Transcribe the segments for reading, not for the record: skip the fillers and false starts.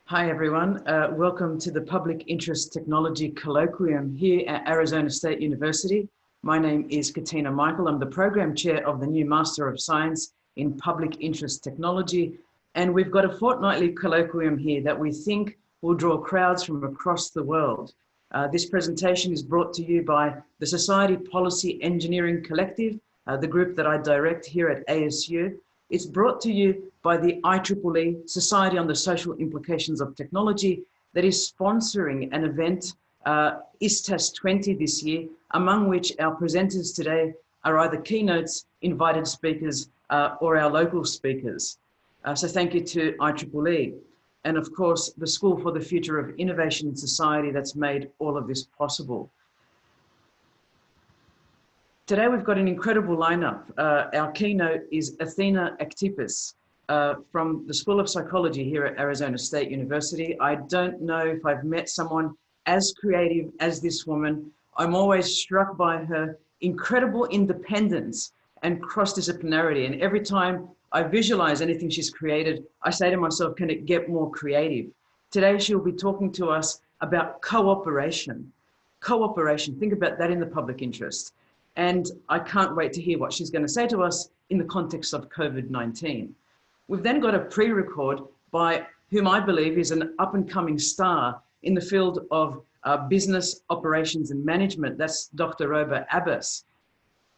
Hi everyone, welcome to the Public Interest Technology Colloquium here at Arizona State University. My name is Katina Michael. I'm the Program Chair of the new Master of Science in Public Interest Technology, and we've got a fortnightly colloquium here that we think will draw crowds from across the world. This presentation is brought to you by the Society Policy Engineering Collective, the group that I direct here at ASU. It's brought to you by the IEEE, Society on the Social Implications of Technology, that is sponsoring an event, ISTAS 20 this year, among which our presenters today are either keynotes, invited speakers, or our local speakers. So thank you to IEEE. And of course, the School for the Future of Innovation in Society that's made all of this possible. Today we've got an incredible lineup. Our keynote is Athena Aktipis from the School of Psychology here at Arizona State University. I don't know if I've met someone as creative as this woman. I'm always struck by her incredible independence and cross-disciplinarity. And every time I visualize anything she's created, I say to myself, can it get more creative? Today she'll be talking to us about cooperation. Cooperation, think about that in the public interest. And I can't wait to hear what she's going to say to us in the context of COVID-19. We've then got a pre-record by whom I believe is an up-and-coming star in the field of business operations and management. That's Dr. Roba Abbas.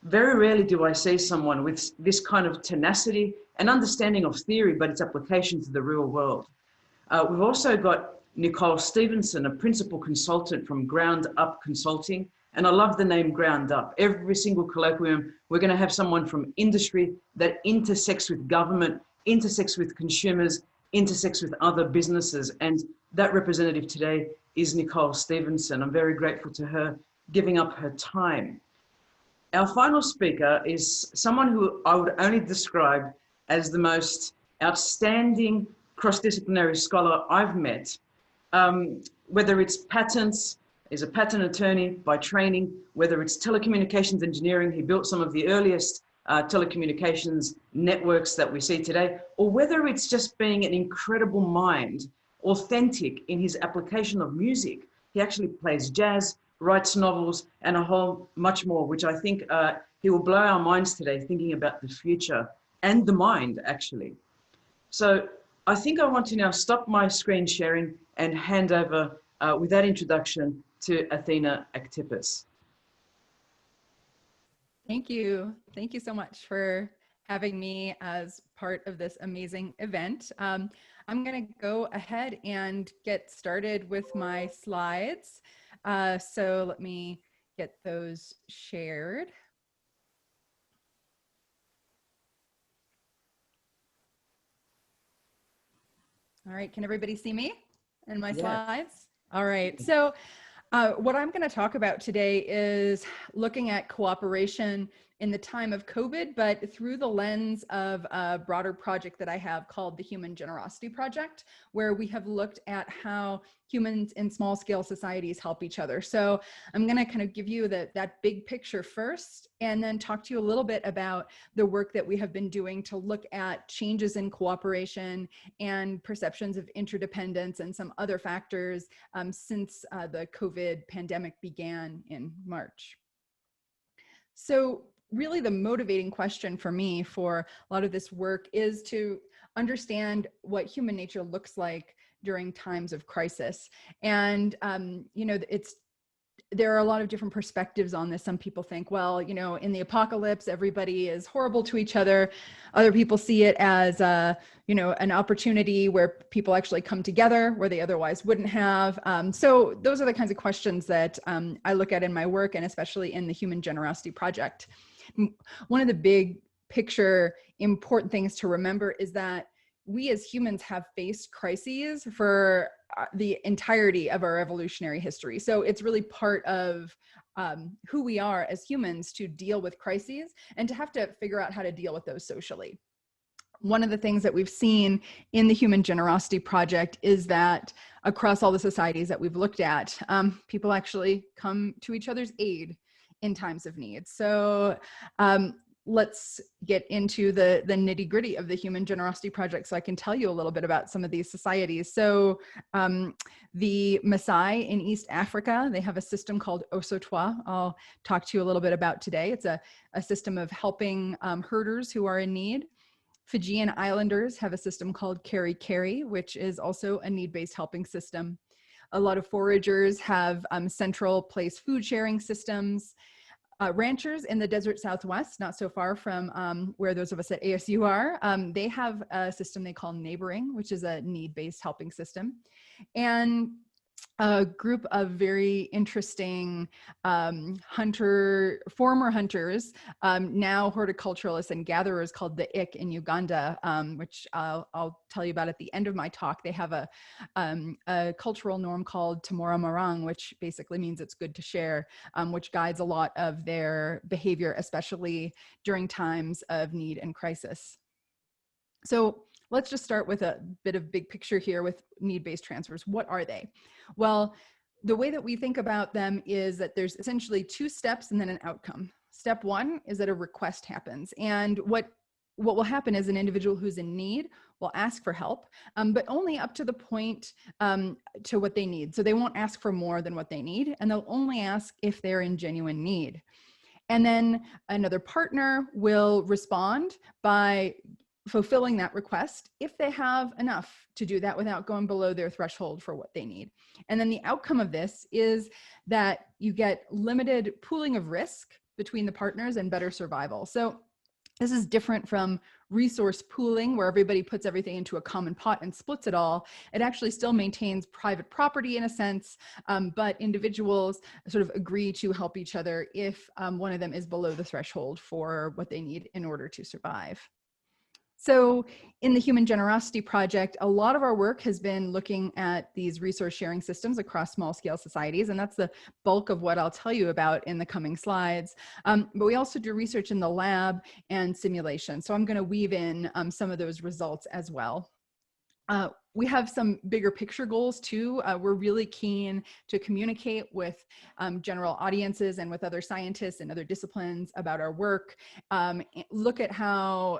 Very rarely do I see someone with this kind of tenacity and understanding of theory, but its application to the real world. We've also got Nicole Stevenson, a principal consultant from Ground Up Consulting. And I love the name Ground Up. Every single colloquium, we're going to have someone from industry that intersects with government, intersects with consumers, intersects with other businesses. And that representative today is Nicole Stevenson. I'm very grateful to her giving up her time. Our final speaker is someone who I would only describe as the most outstanding cross-disciplinary scholar I've met. Whether it's patents, is a patent attorney by training, whether it's telecommunications engineering, he built some of the earliest telecommunications networks that we see today, or whether it's just being an incredible mind, authentic in his application of music. He actually plays jazz, writes novels, and a whole much more, which I think he will blow our minds today, thinking about the future and the mind, actually. So I think I want to now stop my screen sharing and hand over with that introduction to Athena Aktipis. Thank you. Thank you so much for having me as part of this amazing event. I'm going to go ahead and get started with my slides. So let me get those shared. All right, can everybody see me and my slides? All right, so what I'm going to talk about today is looking at cooperation in the time of COVID, but through the lens of a broader project that I have called the Human Generosity Project, where we have looked at how humans in small scale societies help each other. So I'm going to kind of give you that big picture first, and then talk to you a little bit about the work that we have been doing to look at changes in cooperation and perceptions of interdependence and some other factors since the COVID pandemic began in March. So really the motivating question for me for a lot of this work is to understand what human nature looks like during times of crisis. And, you know, there are a lot of different perspectives on this. Some people think, well, you know, in the apocalypse, everybody is horrible to each other. Other people see it as, you know, an opportunity where people actually come together where they otherwise wouldn't have. So those are the kinds of questions that I look at in my work, and especially in the Human Generosity Project. One of the big picture important things to remember is that we as humans have faced crises for the entirety of our evolutionary history. So it's really part of who we are as humans to deal with crises and to have to figure out how to deal with those socially. One of the things that we've seen in the Human Generosity Project is that across all the societies that we've looked at, people actually come to each other's aid in times of need. So let's get into the nitty gritty of the Human Generosity Project so I can tell you a little bit about some of these societies. So the Maasai in East Africa, they have a system called Osotwa. I'll talk to you a little bit about today. It's a system of helping herders who are in need. Fijian Islanders have a system called Keri Keri, which is also a need-based helping system. A lot of foragers have central place food sharing systems. Ranchers in the desert Southwest, not so far from where those of us at ASU are, they have a system they call neighboring, which is a need-based helping system. And a group of very interesting former hunters, now horticulturalists and gatherers called the Ik in Uganda, which I'll tell you about at the end of my talk. They have a cultural norm called Tamora Marang, which basically means it's good to share, which guides a lot of their behavior, especially during times of need and crisis. So let's just start with a bit of big picture here with need-based transfers. What are they? Well, the way that we think about them is that there's essentially 2 steps and then an outcome. Step 1 is that a request happens. And what will happen is an individual who's in need will ask for help, but only up to the point to what they need. So they won't ask for more than what they need, and they'll only ask if they're in genuine need. And then another partner will respond by fulfilling that request if they have enough to do that without going below their threshold for what they need. And then the outcome of this is that you get limited pooling of risk between the partners and better survival. So this is different from resource pooling, where everybody puts everything into a common pot and splits it all. It actually still maintains private property in a sense, but individuals sort of agree to help each other if one of them is below the threshold for what they need in order to survive. So in the Human Generosity Project, a lot of our work has been looking at these resource sharing systems across small scale societies, and that's the bulk of what I'll tell you about in the coming slides. But we also do research in the lab and simulation. So I'm going to weave in some of those results as well. We have some bigger picture goals too. We're really keen to communicate with general audiences and with other scientists and other disciplines about our work. Look at how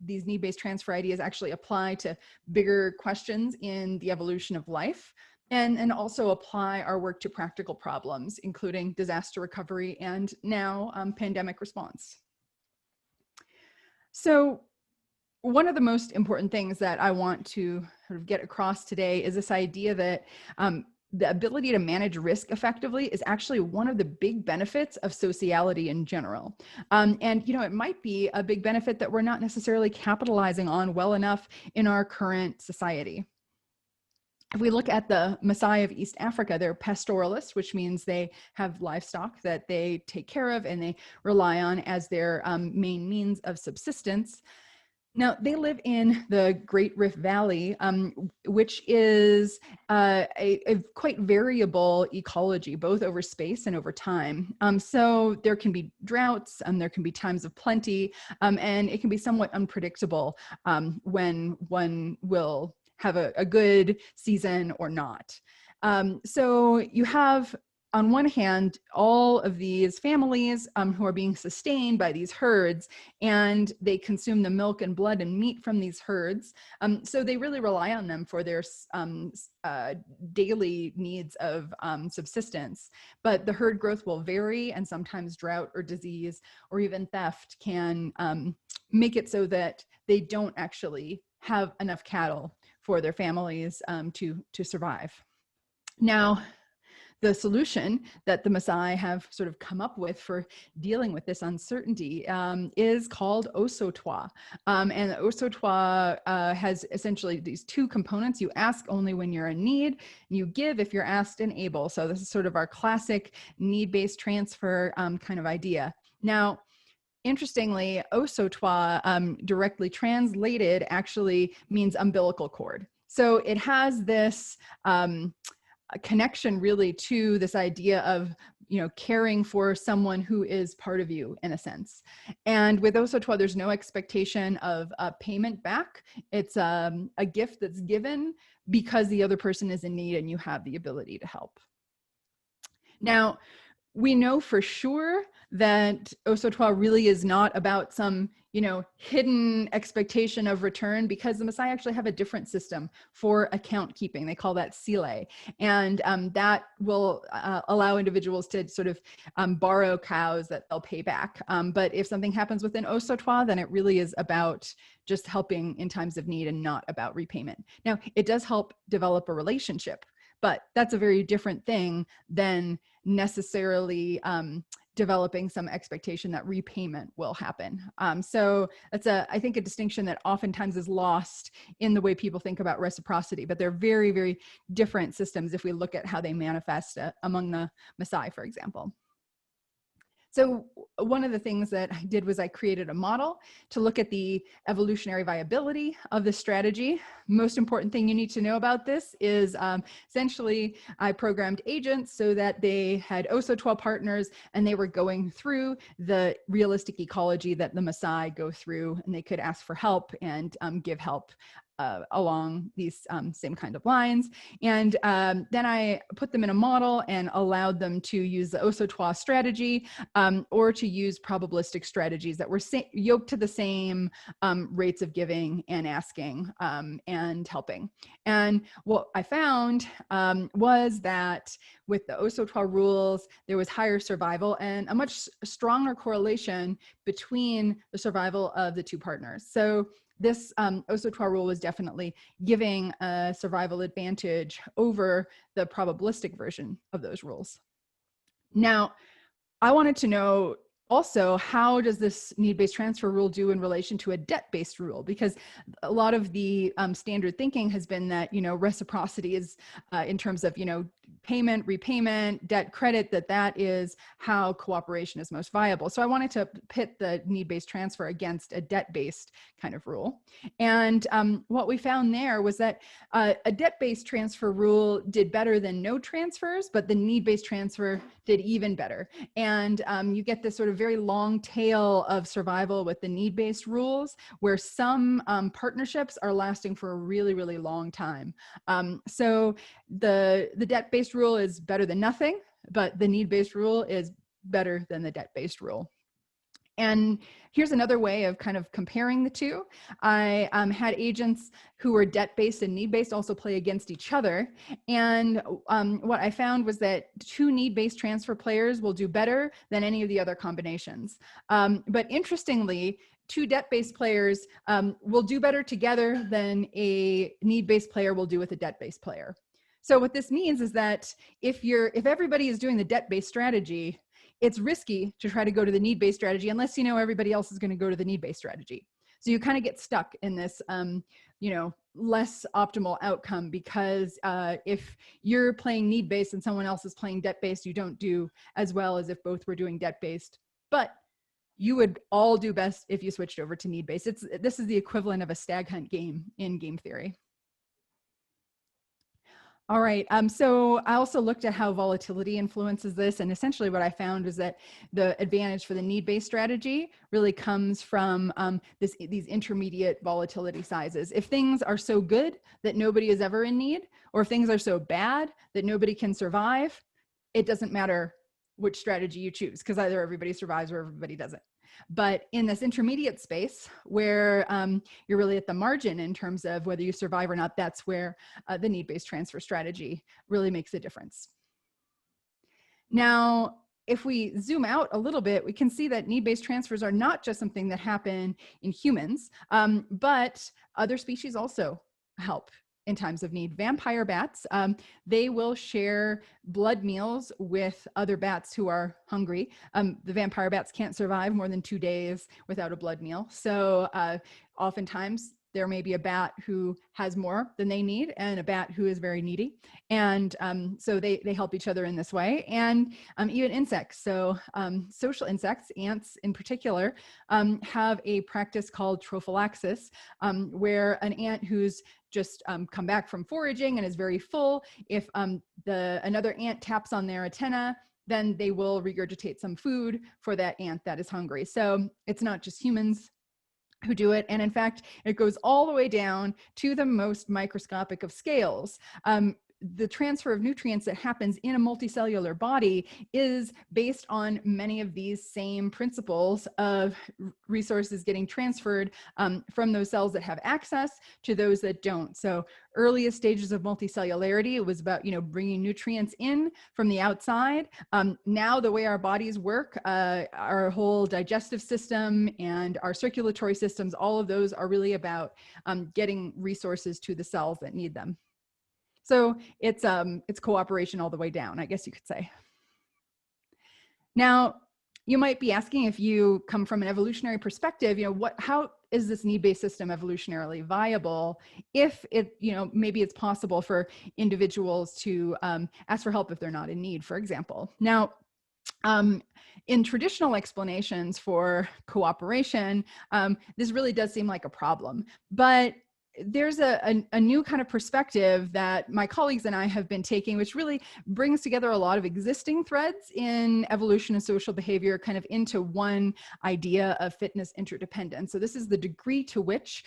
these need-based transfer ideas actually apply to bigger questions in the evolution of life, and also apply our work to practical problems, including disaster recovery and now pandemic response. So one of the most important things that I want to sort of get across today is this idea that the ability to manage risk effectively is actually one of the big benefits of sociality in general. And, you know, it might be a big benefit that we're not necessarily capitalizing on well enough in our current society. If we look at the Maasai of East Africa, they're pastoralists, which means they have livestock that they take care of and they rely on as their main means of subsistence. Now, they live in the Great Rift Valley, which is a quite variable ecology, both over space and over time. So there can be droughts, there can be times of plenty, and it can be somewhat unpredictable when one will have a good season or not. So you have, on one hand, all of these families who are being sustained by these herds, and they consume the milk and blood and meat from these herds. So they really rely on them for their daily needs of subsistence. But the herd growth will vary, and sometimes drought or disease or even theft can make it so that they don't actually have enough cattle for their families to survive. Now, the solution that the Maasai have sort of come up with for dealing with this uncertainty is called Osotwa. And Osotwa has essentially these 2 components. You ask only when you're in need, and you give if you're asked and able. So this is sort of our classic need-based transfer kind of idea. Now, interestingly, Osotwa directly translated actually means umbilical cord. So it has this a connection really to this idea of, you know, caring for someone who is part of you in a sense. And with Osotwa, there's no expectation of a payment back. It's a gift that's given because the other person is in need and you have the ability to help. Now, we know for sure that Osotoa really is not about some, hidden expectation of return, because the Maasai actually have a different system for account keeping. They call that sile. And that will allow individuals to sort of borrow cows that they'll pay back. But if something happens within Osotoa, then it really is about just helping in times of need and not about repayment. Now, it does help develop a relationship, but that's a very different thing than necessarily developing some expectation that repayment will happen. So that's I think a distinction that oftentimes is lost in the way people think about reciprocity, but they're very, very different systems if we look at how they manifest among the Maasai, for example. So one of the things that I did was I created a model to look at the evolutionary viability of the strategy. Most important thing you need to know about this is essentially I programmed agents so that they had Osotoa partners and they were going through the realistic ecology that the Maasai go through, and they could ask for help and give help along these same kind of lines. And then I put them in a model and allowed them to use the Osotoa strategy or to use probabilistic strategies that were yoked to the same rates of giving and asking and helping. And what I found was that with the Osotoa rules, there was higher survival and a much stronger correlation between the survival of the two partners. So this Osotoa rule was definitely giving a survival advantage over the probabilistic version of those rules. Now, I wanted to know also, how does this need-based transfer rule do in relation to a debt-based rule? Because a lot of the standard thinking has been that, reciprocity is in terms of, payment, repayment, debt, credit, that is how cooperation is most viable. So I wanted to pit the need-based transfer against a debt-based kind of rule. And what we found there was that a debt-based transfer rule did better than no transfers, but the need-based transfer did even better. And you get this sort of very long tail of survival with the need-based rules, where some partnerships are lasting for a really, really long time. So the debt-based rule is better than nothing, but the need-based rule is better than the debt-based rule. And here's another way of kind of comparing the two. I had agents who were debt-based and need-based also play against each other. And what I found was that two need-based transfer players will do better than any of the other combinations. But interestingly, two debt-based players will do better together than a need-based player will do with a debt-based player. So what this means is that if everybody is doing the debt-based strategy, it's risky to try to go to the need-based strategy unless everybody else is going to go to the need-based strategy. So you kind of get stuck in this, less optimal outcome, because if you're playing need-based and someone else is playing debt-based, you don't do as well as if both were doing debt-based. But you would all do best if you switched over to need-based. This is the equivalent of a stag hunt game in game theory. All right, so I also looked at how volatility influences this, and essentially what I found was that the advantage for the need-based strategy really comes from these intermediate volatility sizes. If things are so good that nobody is ever in need, or if things are so bad that nobody can survive, it doesn't matter which strategy you choose, because either everybody survives or everybody doesn't. But in this intermediate space where you're really at the margin in terms of whether you survive or not, that's where the need-based transfer strategy really makes a difference. Now, if we zoom out a little bit, we can see that need-based transfers are not just something that happen in humans, but other species also help in times of need. Vampire bats, they will share blood meals with other bats who are hungry. The vampire bats can't survive more than 2 days without a blood meal. So oftentimes there may be a bat who has more than they need and a bat who is very needy. And so they help each other in this way. And even insects, so social insects, ants in particular, have a practice called trophallaxis, where an ant who's just come back from foraging and is very full, if another ant taps on their antenna, then they will regurgitate some food for that ant that is hungry. So it's not just humans who do it. And in fact, it goes all the way down to the most microscopic of scales. the transfer of nutrients that happens in a multicellular body is based on many of these same principles of resources getting transferred from those cells that have access to those that don't. So earliest stages of multicellularity, it was about, bringing nutrients in from the outside. Now the way our bodies work, our whole digestive system and our circulatory systems, all of those are really about getting resources to the cells that need them. So it's cooperation all the way down, I guess you could say. Now, you might be asking, if you come from an evolutionary perspective, how is this need-based system evolutionarily viable if maybe it's possible for individuals to ask for help if they're not in need, for example. Now, in traditional explanations for cooperation, this really does seem like a problem, but there's a new kind of perspective that my colleagues and I have been taking, which really brings together a lot of existing threads in evolution and social behavior kind of into one idea of fitness interdependence. So this is the degree to which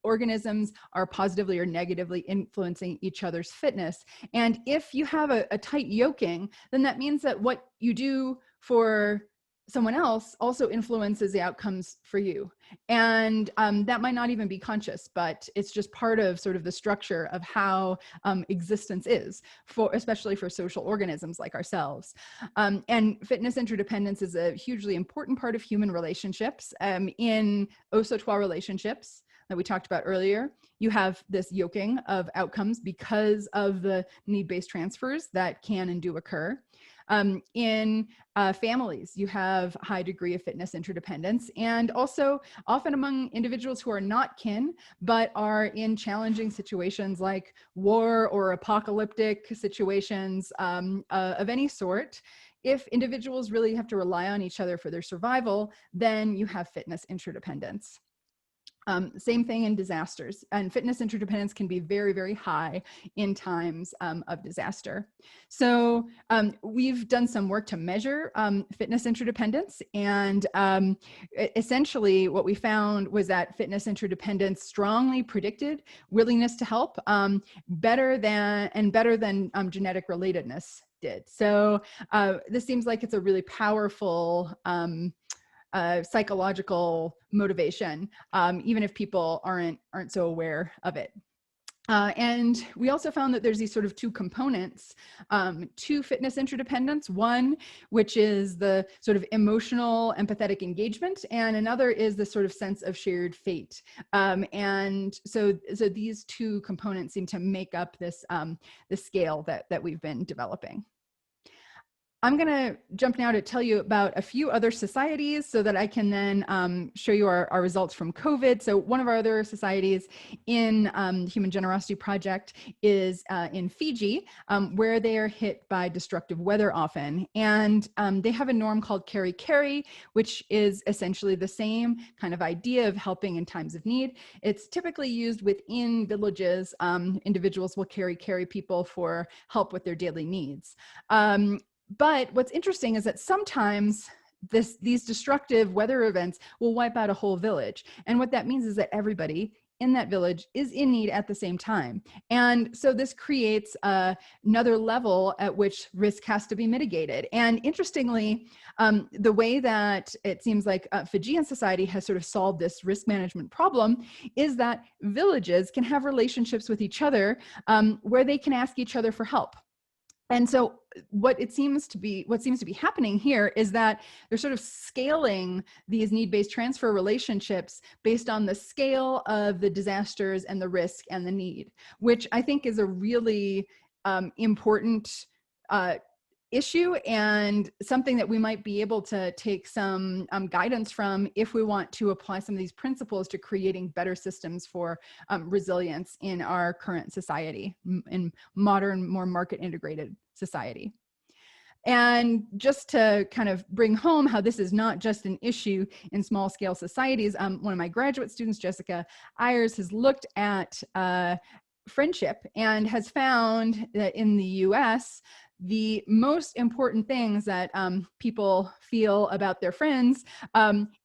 organisms are positively or negatively influencing each other's fitness. And if you have a tight yoking, then that means that what you do for someone else also influences the outcomes for you. And that might not even be conscious, but it's just part of sort of the structure of how existence is, especially for social organisms like ourselves. And fitness interdependence is a hugely important part of human relationships. In au-sautoir relationships that we talked about earlier, you have this yoking of outcomes because of the need-based transfers that can and do occur. In families, you have high degree of fitness interdependence, and also often among individuals who are not kin, but are in challenging situations like war or apocalyptic situations of any sort. If individuals really have to rely on each other for their survival, then you have fitness interdependence. Same thing in disasters, and fitness interdependence can be very, very high in times of disaster. So we've done some work to measure fitness interdependence, and essentially what we found was that fitness interdependence strongly predicted willingness to help better than genetic relatedness did. So this seems like it's a really powerful psychological motivation, even if people aren't so aware of it. And we also found that there's these sort of two components to fitness interdependence. One, which is the sort of emotional, empathetic engagement, and another is the sort of sense of shared fate. And so these two components seem to make up this the scale that we've been developing. I'm going to jump now to tell you about a few other societies so that I can then show you our results from COVID. So one of our other societies in the Human Generosity Project is in Fiji, where they are hit by destructive weather often. And they have a norm called carry, which is essentially the same kind of idea of helping in times of need. It's typically used within villages. Individuals will carry people for help with their daily needs. But what's interesting is that sometimes these destructive weather events will wipe out a whole village. And what that means is that everybody in that village is in need at the same time. And so this creates another level at which risk has to be mitigated. And interestingly, the way that it seems like Fijian society has sort of solved this risk management problem is that villages can have relationships with each other where they can ask each other for help. And so what seems to be happening here is that they're sort of scaling these need-based transfer relationships based on the scale of the disasters and the risk and the need, which I think is a really important issue and something that we might be able to take some guidance from if we want to apply some of these principles to creating better systems for resilience in our current society, in modern, more market integrated society. And just to kind of bring home how this is not just an issue in small scale societies, one of my graduate students, Jessica Ayers, has looked at friendship and has found that in the US, the most important things that people feel about their friends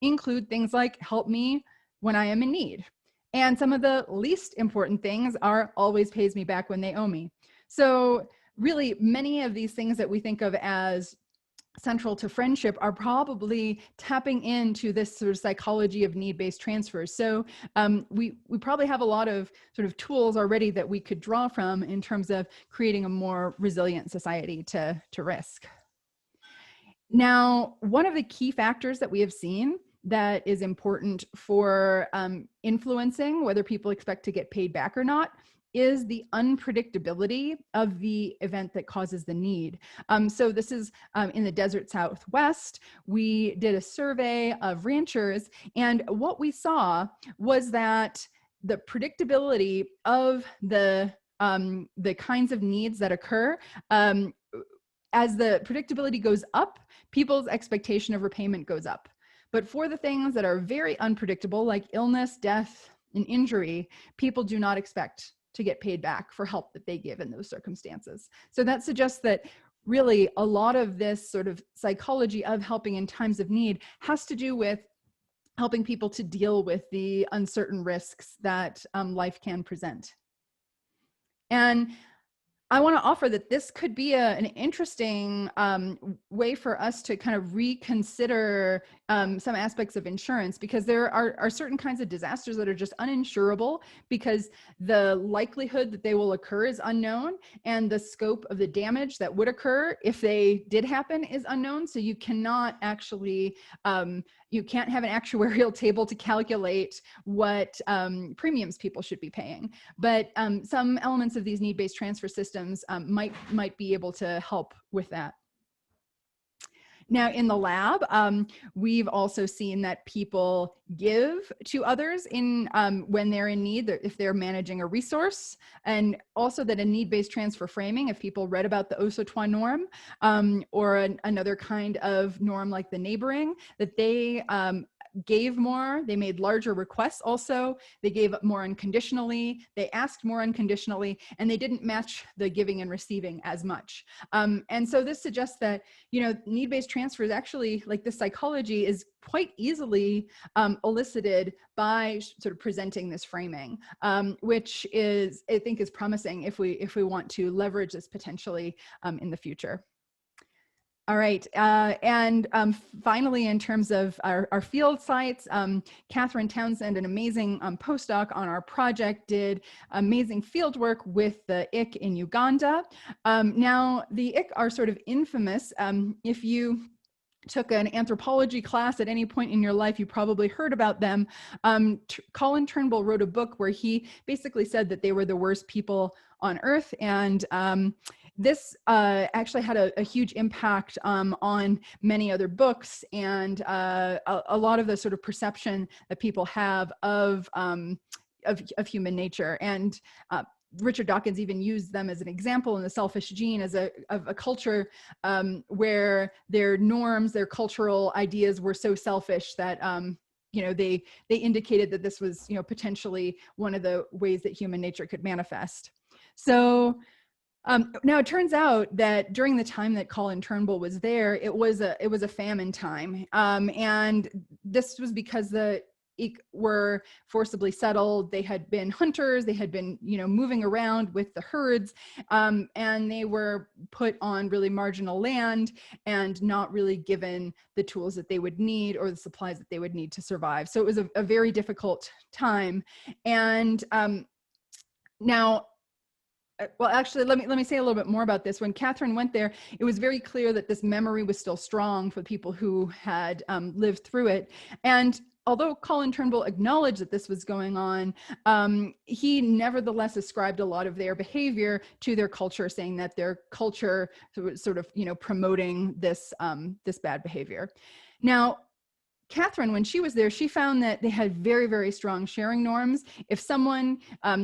include things like help me when I am in need. And some of the least important things are always pays me back when they owe me. So really many of these things that we think of as central to friendship are probably tapping into this sort of psychology of need-based transfers. So we probably have a lot of sort of tools already that we could draw from in terms of creating a more resilient society to risk. Now, one of the key factors that we have seen that is important for influencing whether people expect to get paid back or not is the unpredictability of the event that causes the need. So this is in the desert Southwest. We did a survey of ranchers, and what we saw was that the predictability of the kinds of needs that occur, as the predictability goes up, people's expectation of repayment goes up. But for the things that are very unpredictable, like illness, death, and injury, people do not expect to get paid back for help that they give in those circumstances. So that suggests that really a lot of this sort of psychology of helping in times of need has to do with helping people to deal with the uncertain risks that life can present. And I want to offer that this could be an interesting way for us to kind of reconsider some aspects of insurance, because there are certain kinds of disasters that are just uninsurable because the likelihood that they will occur is unknown, and the scope of the damage that would occur if they did happen is unknown. So you cannot actually, you can't have an actuarial table to calculate what premiums people should be paying. But some elements of these need-based transfer systems might be able to help with that. Now, in the lab, we've also seen that people give to others in when they're in need, if they're managing a resource, and also that a need-based transfer framing, if people read about the Osotwa norm or another kind of norm like the neighboring, that they gave more, they made larger requests also, they gave more unconditionally, they asked more unconditionally, and they didn't match the giving and receiving as much. And so this suggests that, you know, need-based transfers actually, like the psychology is quite easily elicited by sort of presenting this framing, which is, I think, is promising if we want to leverage this potentially in the future. All right, and finally, in terms of our field sites, Catherine Townsend, an amazing postdoc on our project, did amazing field work with the IC in Uganda. Now, the IC are sort of infamous. If you took an anthropology class at any point in your life, you probably heard about them. Colin Turnbull wrote a book where he basically said that they were the worst people on earth, and this actually had a huge impact on many other books, and a lot of the sort of perception that people have of human nature. And Richard Dawkins even used them as an example in The Selfish Gene as a culture where their norms, their cultural ideas were so selfish that you know, they indicated that this was, you know, potentially one of the ways that human nature could manifest. So now it turns out that during the time that Colin Turnbull was there, it was a famine time, and this was because the Ik were forcibly settled. They had been hunters. They had been, you know, moving around with the herds, and they were put on really marginal land and not really given the tools that they would need or the supplies that they would need to survive. So it was a very difficult time. And now, well, actually, let me say a little bit more about this. When Catherine went there, it was very clear that this memory was still strong for people who had lived through it. And although Colin Turnbull acknowledged that this was going on, he nevertheless ascribed a lot of their behavior to their culture, saying that their culture was sort of, you know, promoting this this bad behavior. Now, Catherine, when she was there, she found that they had very, very strong sharing norms. If someone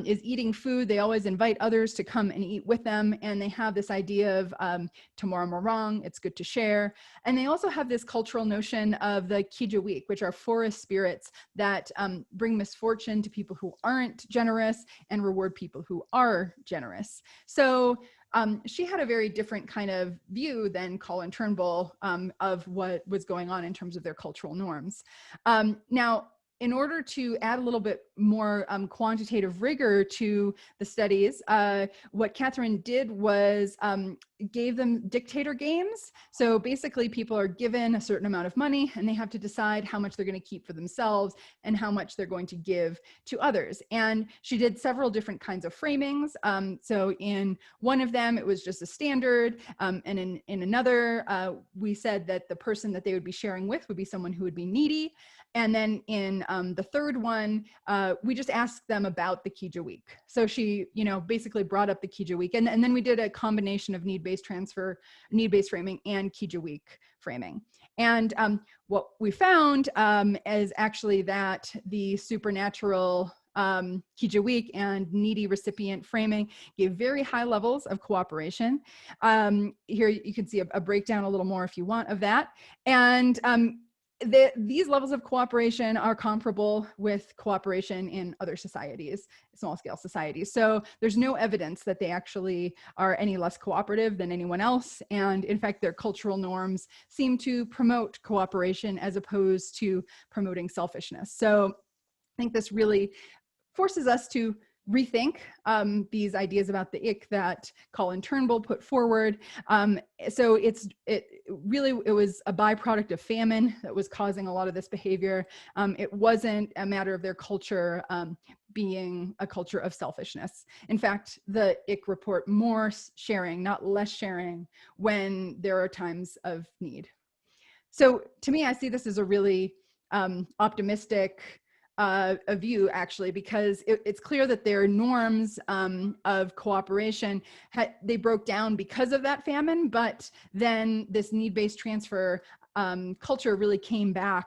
is eating food, they always invite others to come and eat with them. And they have this idea of tomorrow morang, it's good to share. And they also have this cultural notion of the Kijawik, which are forest spirits that bring misfortune to people who aren't generous and reward people who are generous. So she had a very different kind of view than Colin Turnbull of what was going on in terms of their cultural norms. Now, in order to add a little bit more quantitative rigor to the studies, what Catherine did was gave them dictator games. So basically people are given a certain amount of money and they have to decide how much they're going to keep for themselves and how much they're going to give to others. And she did several different kinds of framings. So in one of them, it was just a standard. And in another, we said that the person that they would be sharing with would be someone who would be needy. And then in the third one, we just asked them about the Kija week. So she, basically brought up the Kija week. And then we did a combination of need-based transfer, need-based framing, and Kija week framing. And what we found is actually that the supernatural Kija week and needy recipient framing gave very high levels of cooperation. Here you can see a breakdown a little more if you want of that. And these levels of cooperation are comparable with cooperation in other societies, small scale societies. So there's no evidence that they actually are any less cooperative than anyone else. And in fact, their cultural norms seem to promote cooperation as opposed to promoting selfishness. So I think this really forces us to rethink these ideas about the ick that Colin Turnbull put forward. So it was a byproduct of famine that was causing a lot of this behavior. It wasn't a matter of their culture being a culture of selfishness. In fact, the ick report more sharing, not less sharing, when there are times of need. So to me, I see this as a really optimistic a view, actually, because it's clear that their norms of cooperation, they broke down because of that famine, but then this need-based transfer culture really came back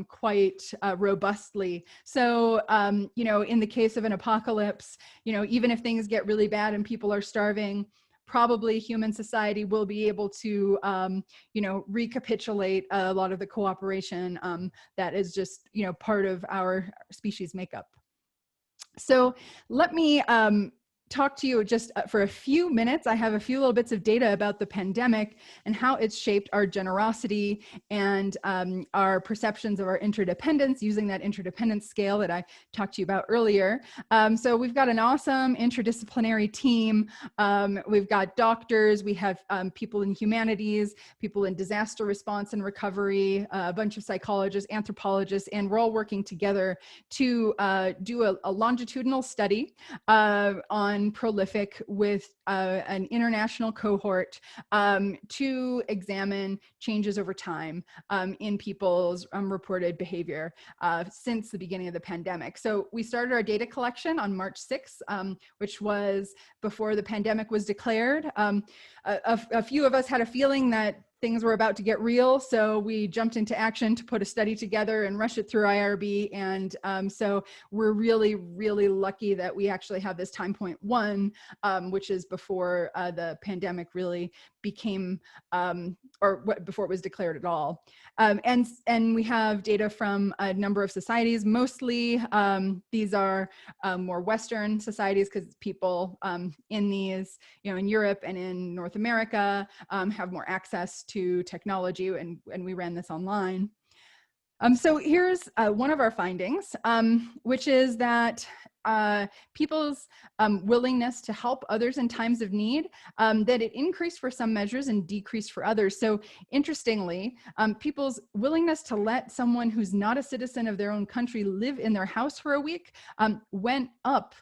quite robustly. So, in the case of an apocalypse, even if things get really bad and people are starving, probably human society will be able to, recapitulate a lot of the cooperation that is just, part of our species makeup. So let me talk to you just for a few minutes. I have a few little bits of data about the pandemic and how it's shaped our generosity and our perceptions of our interdependence using that interdependence scale that I talked to you about earlier. So we've got an awesome interdisciplinary team. We've got doctors, we have people in humanities, people in disaster response and recovery, a bunch of psychologists, anthropologists, and we're all working together to do a longitudinal study on prolific with an international cohort to examine changes over time in people's reported behavior since the beginning of the pandemic. So we started our data collection on March 6th, which was before the pandemic was declared. A few of us had a feeling that things were about to get real, so we jumped into action to put a study together and rush it through IRB. And so we're really, really lucky that we actually have this time point 1, which is before the pandemic really became, before it was declared at all. And we have data from a number of societies. Mostly these are more Western societies, because people in these, in Europe and in North America have more access to technology, and we ran this online. So here's one of our findings, which is that people's willingness to help others in times of need, that it increased for some measures and decreased for others. So interestingly, people's willingness to let someone who's not a citizen of their own country live in their house for a week went up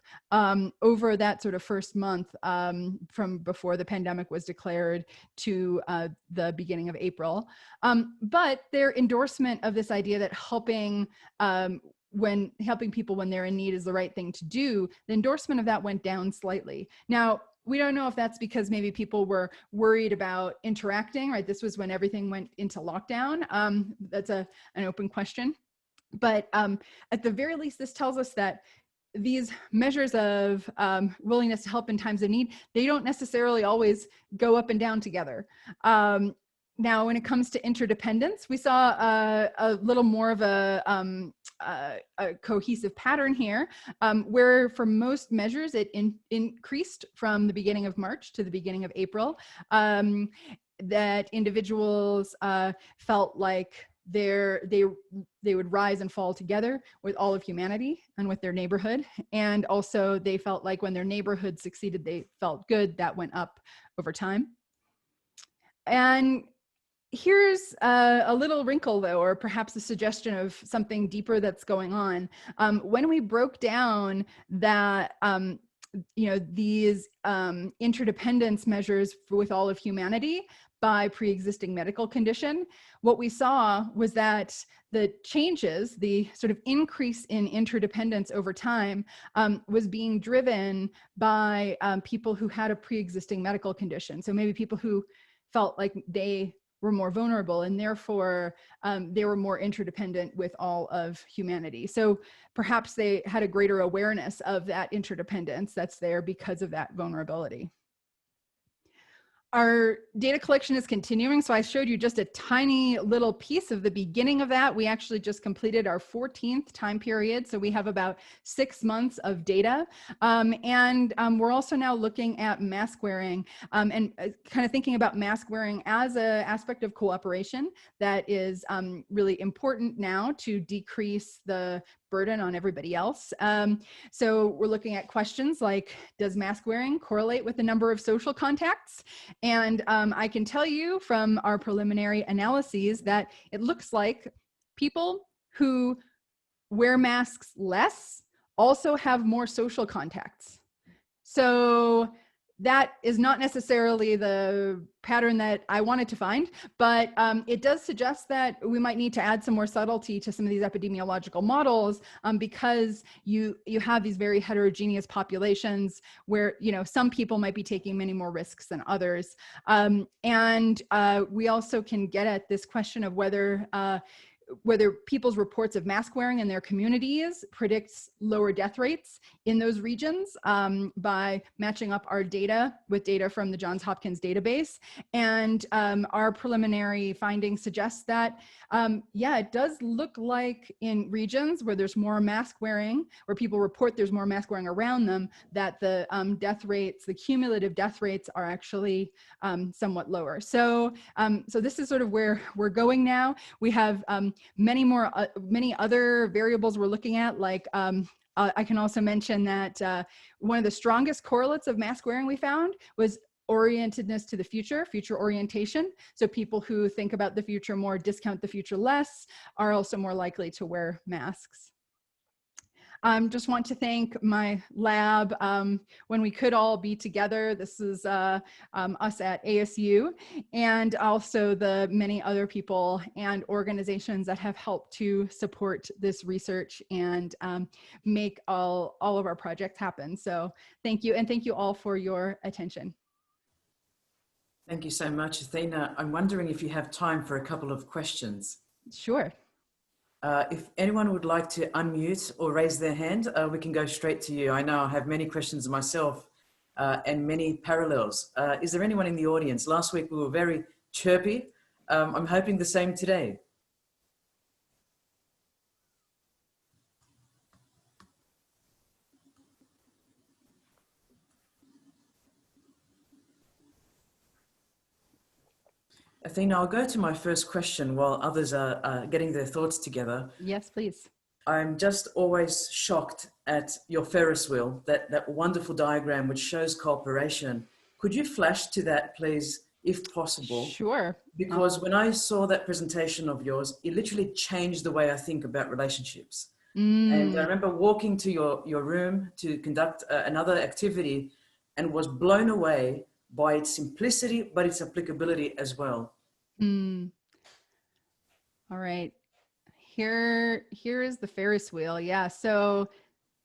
over that sort of first month from before the pandemic was declared to the beginning of April. But their endorsement of this idea that helping people when they're in need is the right thing to do, the endorsement of that went down slightly. Now, we don't know if that's because maybe people were worried about interacting, right? This was when everything went into lockdown. That's an open question. But at the very least, this tells us that these measures of willingness to help in times of need, they don't necessarily always go up and down together. Now, when it comes to interdependence, we saw a little more of a cohesive pattern here, where for most measures, it increased from the beginning of March to the beginning of April, that individuals felt like they would rise and fall together with all of humanity and with their neighborhood. And also they felt like when their neighborhood succeeded, they felt good. That went up over time. And here's a little wrinkle, though, or perhaps a suggestion of something deeper that's going on. When we broke down that, these interdependence measures with all of humanity by pre-existing medical condition, what we saw was that the changes, the sort of increase in interdependence over time, was being driven by people who had a pre-existing medical condition. So maybe people who felt like they were more vulnerable, and therefore they were more interdependent with all of humanity. So perhaps they had a greater awareness of that interdependence that's there because of that vulnerability. Our data collection is continuing. So I showed you just a tiny little piece of the beginning of that. We actually just completed our 14th time period. So we have about 6 months of data. We're also now looking at mask wearing and kind of thinking about mask wearing as an aspect of cooperation that is really important now to decrease the burden on everybody else. So we're looking at questions like, does mask wearing correlate with the number of social contacts? And I can tell you from our preliminary analyses that it looks like people who wear masks less also have more social contacts. So that is not necessarily the pattern that I wanted to find, but it does suggest that we might need to add some more subtlety to some of these epidemiological models because you have these very heterogeneous populations where some people might be taking many more risks than others. We also can get at this question of whether people's reports of mask wearing in their communities predicts lower death rates in those regions by matching up our data with data from the Johns Hopkins database. And our preliminary findings suggest that, it does look like in regions where there's more mask wearing, where people report there's more mask wearing around them, that the death rates, the cumulative death rates are actually somewhat lower. So this is sort of where we're going now. We have many other variables we're looking at, like I can also mention that one of the strongest correlates of mask wearing we found was orientedness to the future orientation. So people who think about the future more, discount the future less, are also more likely to wear masks. Just want to thank my lab when we could all be together. This is us at ASU, and also the many other people and organizations that have helped to support this research and make all of our projects happen. So thank you, and thank you all for your attention. Thank you so much, Athena. I'm wondering if you have time for a couple of questions. Sure. If anyone would like to unmute or raise their hand, we can go straight to you. I know I have many questions myself and many parallels. Is there anyone in the audience? Last week we were very chirpy. I'm hoping the same today. Athena, I'll go to my first question while others are getting their thoughts together. Yes, please. I'm just always shocked at your Ferris wheel, that wonderful diagram which shows cooperation. Could you flash to that, please, if possible? Sure. Because when I saw that presentation of yours, it literally changed the way I think about relationships. And I remember walking to your room to conduct another activity and was blown away by its simplicity, but its applicability as well. All right. Here is the Ferris wheel. Yeah. So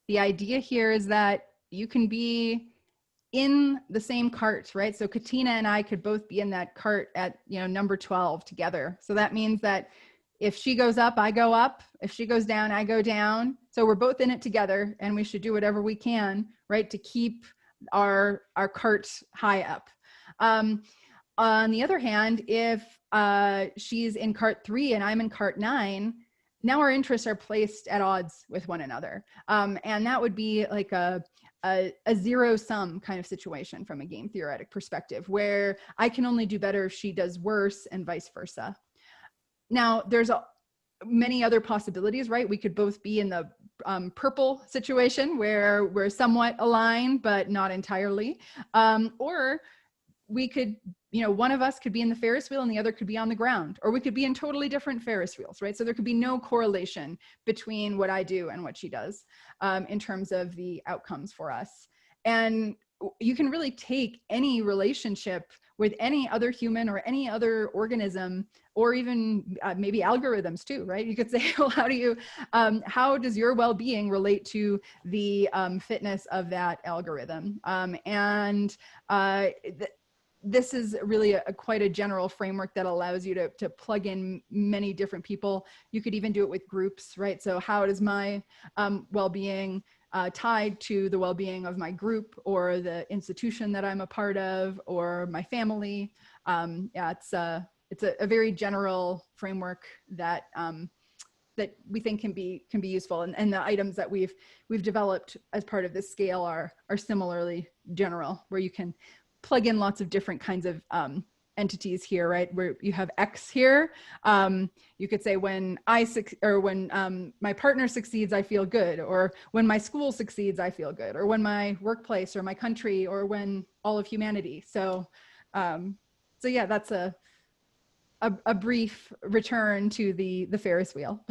the idea here is that you can be in the same cart, right? So Katina and I could both be in that cart at, number 12 together. So that means that if she goes up, I go up. If she goes down, I go down. So we're both in it together, and we should do whatever we can, right, to keep our cart high up. On the other hand, if she's in cart 3 and I'm in cart 9, now our interests are placed at odds with one another. And that would be like a zero-sum kind of situation from a game theoretic perspective, where I can only do better if she does worse and vice versa. Now there's many other possibilities, right? We could both be in the purple situation where we're somewhat aligned, but not entirely. Or we could, one of us could be in the Ferris wheel and the other could be on the ground, or we could be in totally different Ferris wheels, right? So there could be no correlation between what I do and what she does in terms of the outcomes for us. And you can really take any relationship with any other human or any other organism, or even maybe algorithms too, right? You could say, well, how does your well-being relate to the fitness of that algorithm? This is really quite a general framework that allows you to plug in many different people. You could even do it with groups, right? So how does my well-being tied to the well-being of my group or the institution that I'm a part of or my family? Yeah, it's a very general framework that that we think can be useful, and the items that we've developed as part of this scale are similarly general, where you can plug in lots of different kinds of entities here, right? Where you have X here, you could say when my partner succeeds, I feel good, or when my school succeeds, I feel good, or when my workplace or my country, or when all of humanity. So yeah, that's a brief return to the Ferris wheel.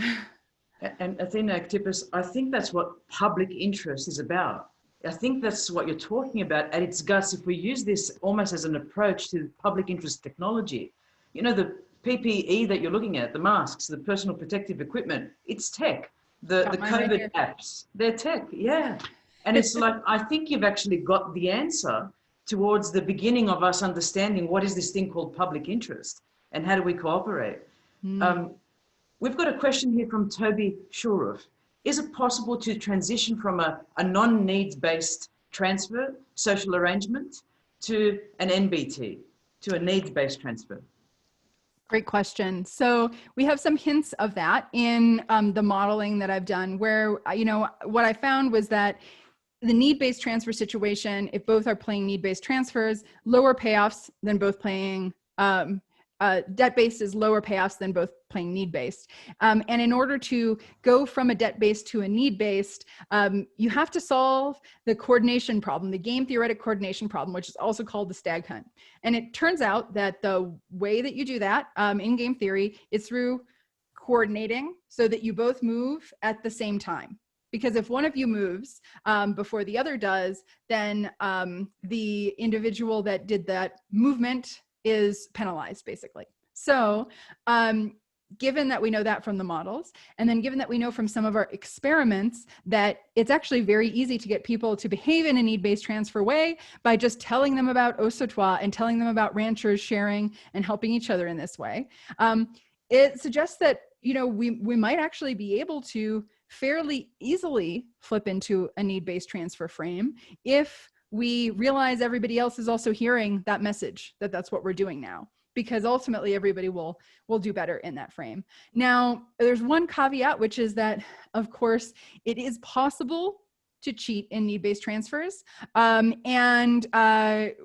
And Athena Actipus, I think that's what public interest is about. I think that's what you're talking about at its guts. If we use this almost as an approach to public interest technology, the PPE that you're looking at, the masks, the personal protective equipment, it's tech. The COVID apps, they're tech, yeah. And it's like, I think you've actually got the answer towards the beginning of us understanding what is this thing called public interest and how do we cooperate. We've got a question here from Toby Shuruf. Is it possible to transition from a non-needs-based transfer, social arrangement, to an NBT, to a needs-based transfer? Great question. So we have some hints of that in the modeling that I've done, where, what I found was that the need-based transfer situation, if both are playing need-based transfers, lower payoffs than both playing debt-based is lower payoffs than both playing need-based. And in order to go from a debt-based to a need-based, you have to solve the coordination problem, the game theoretic coordination problem, which is also called the stag hunt. And it turns out that the way that you do that in game theory is through coordinating so that you both move at the same time. Because if one of you moves before the other does, then the individual that did that movement is penalized, basically. So given that we know that from the models, and then given that we know from some of our experiments that it's actually very easy to get people to behave in a need-based transfer way by just telling them about au sautoir and telling them about ranchers sharing and helping each other in this way, it suggests that we might actually be able to fairly easily flip into a need-based transfer frame if we realize everybody else is also hearing that message, that that's what we're doing now, because ultimately everybody will do better in that frame. Now, there's one caveat, which is that, of course, it is possible to cheat in need-based transfers.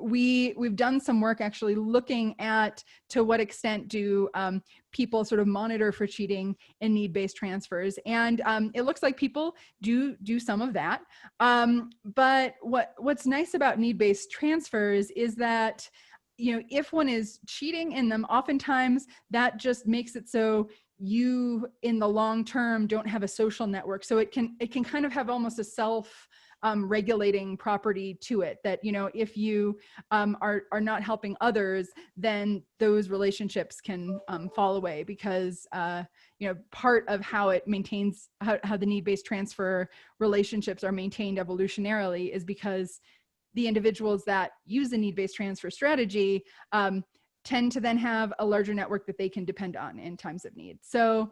We've done some work actually looking at to what extent do people sort of monitor for cheating in need-based transfers. And it looks like people do some of that. But what's nice about need-based transfers is that if one is cheating in them, oftentimes that just makes it so you in the long term don't have a social network. So it can kind of have almost a self regulating property to it, that if you are not helping others, then those relationships can fall away, because part of how it maintains how the need-based transfer relationships are maintained evolutionarily is because the individuals that use the need-based transfer strategy tend to then have a larger network that they can depend on in times of need. So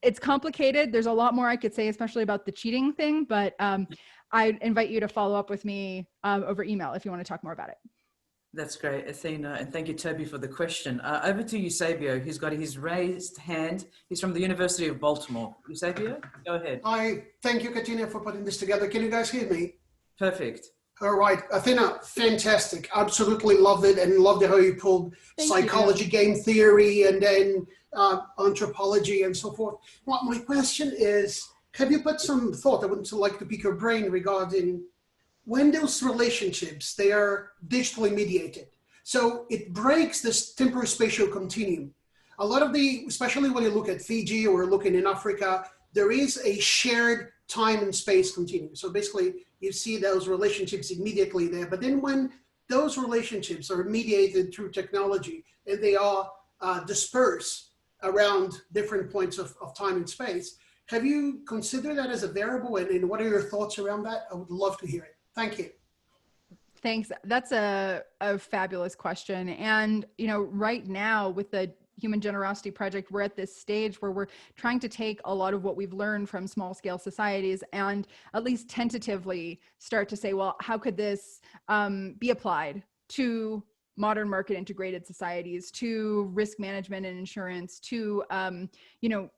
it's complicated. There's a lot more I could say, especially about the cheating thing, but I invite you to follow up with me over email if you want to talk more about it. That's great, Athena, and thank you, Toby, for the question. Over to Eusebio, who's got his raised hand. He's from the University of Baltimore. Eusebio, go ahead. Hi, thank you, Katina, for putting this together. Can you guys hear me? Perfect. All right, Athena, fantastic. Absolutely loved it, and loved how you pulled psychology, game theory, and then anthropology and so forth. Well, my question is, have you put some thought, I would like to pick your brain regarding when those relationships, they are digitally mediated. So it breaks this temporal spatial continuum. A lot of the, especially when you look at Fiji or looking in Africa, there is a shared time and space continuum. So basically you see those relationships immediately there. But then when those relationships are mediated through technology and they are dispersed around different points of time and space, have you considered that as a variable, and what are your thoughts around that? I would love to hear it. Thank you. Thanks. That's a fabulous question. And, you know, right now with the Human Generosity Project, we're at this stage where we're trying to take a lot of what we've learned from small scale societies and at least tentatively start to say, well, how could this be applied to modern market integrated societies, to risk management and insurance, to, you know,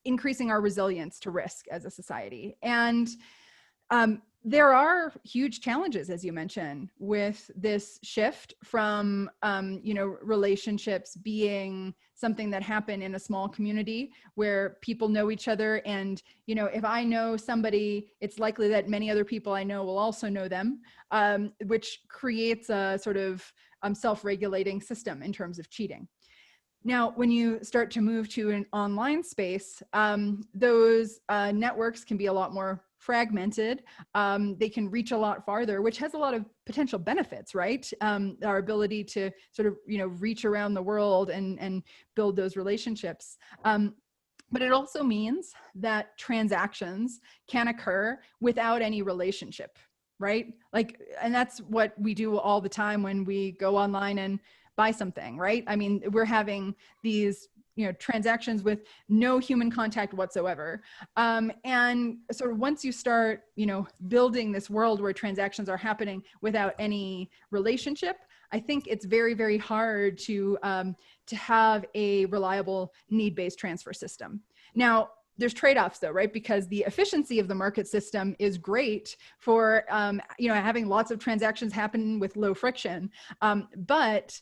increasing our resilience to risk as a society. And there are huge challenges, as you mentioned, with this shift from, you know, relationships being something that happen in a small community where people know each other. And, you know, if I know somebody, it's likely that many other people I know will also know them, which creates a sort of self-regulating system in terms of cheating. Now, when you start to move to an online space, those networks can be a lot more fragmented. They can reach a lot farther, which has a lot of potential benefits, right? Our ability to sort of, you know, reach around the world and build those relationships. But it also means that transactions can occur without any relationship, right? Like, and that's what we do all the time when we go online and buy something, right? I mean, we're having these, you know, transactions with no human contact whatsoever. And sort of once you start, you know, building this world where transactions are happening without any relationship, I think it's very, very hard to have a reliable need-based transfer system. Now, there's trade-offs though, right? Because the efficiency of the market system is great for, you know, having lots of transactions happen with low friction. But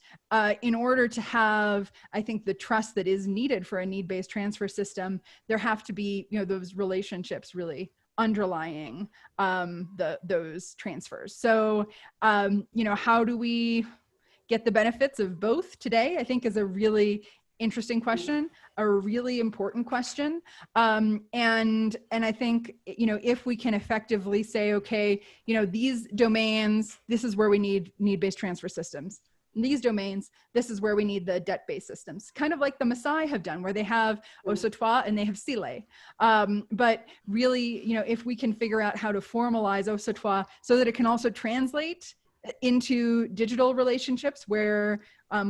in order to have, I think, the trust that is needed for a need-based transfer system, there have to be, you know, those relationships really underlying those transfers. So, you know, how do we get the benefits of both today, I think is a really interesting question, a really important question. And I think, you know, if we can effectively say, okay, you know, these domains, this is where we need need-based transfer systems. In these domains, this is where we need the debt-based systems, kind of like the Maasai have done, where they have Osotwa and they have Sile. But really, you know, if we can figure out how to formalize Osotwa so that it can also translate into digital relationships where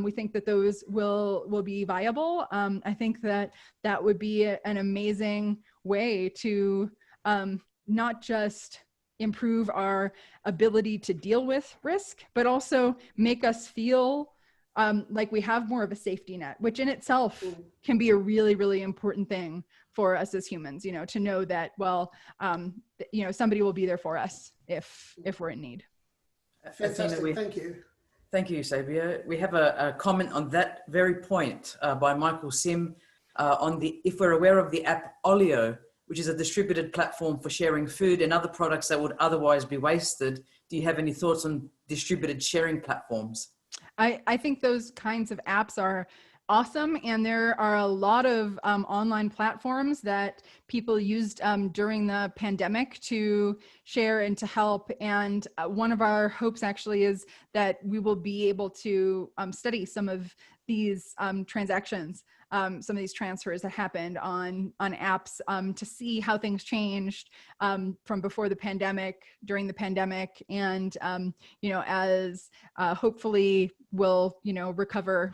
we think that those will be viable. I think that that would be an amazing way to not just improve our ability to deal with risk, but also make us feel like we have more of a safety net, which in itself can be a really, really important thing for us as humans, you know, to know that, well, you know, somebody will be there for us if we're in need. Fantastic, Athena, thank you. Thank you, Sabia. We have a comment on that very point by Michael Sim on the, if we're aware of the app Olio, which is a distributed platform for sharing food and other products that would otherwise be wasted. Do you have any thoughts on distributed sharing platforms? I think those kinds of apps are awesome. And there are a lot of online platforms that people used during the pandemic to share and to help. And one of our hopes actually is that we will be able to study some of these transactions, some of these transfers that happened on apps to see how things changed from before the pandemic, during the pandemic, and you know, as hopefully we'll, you know, recover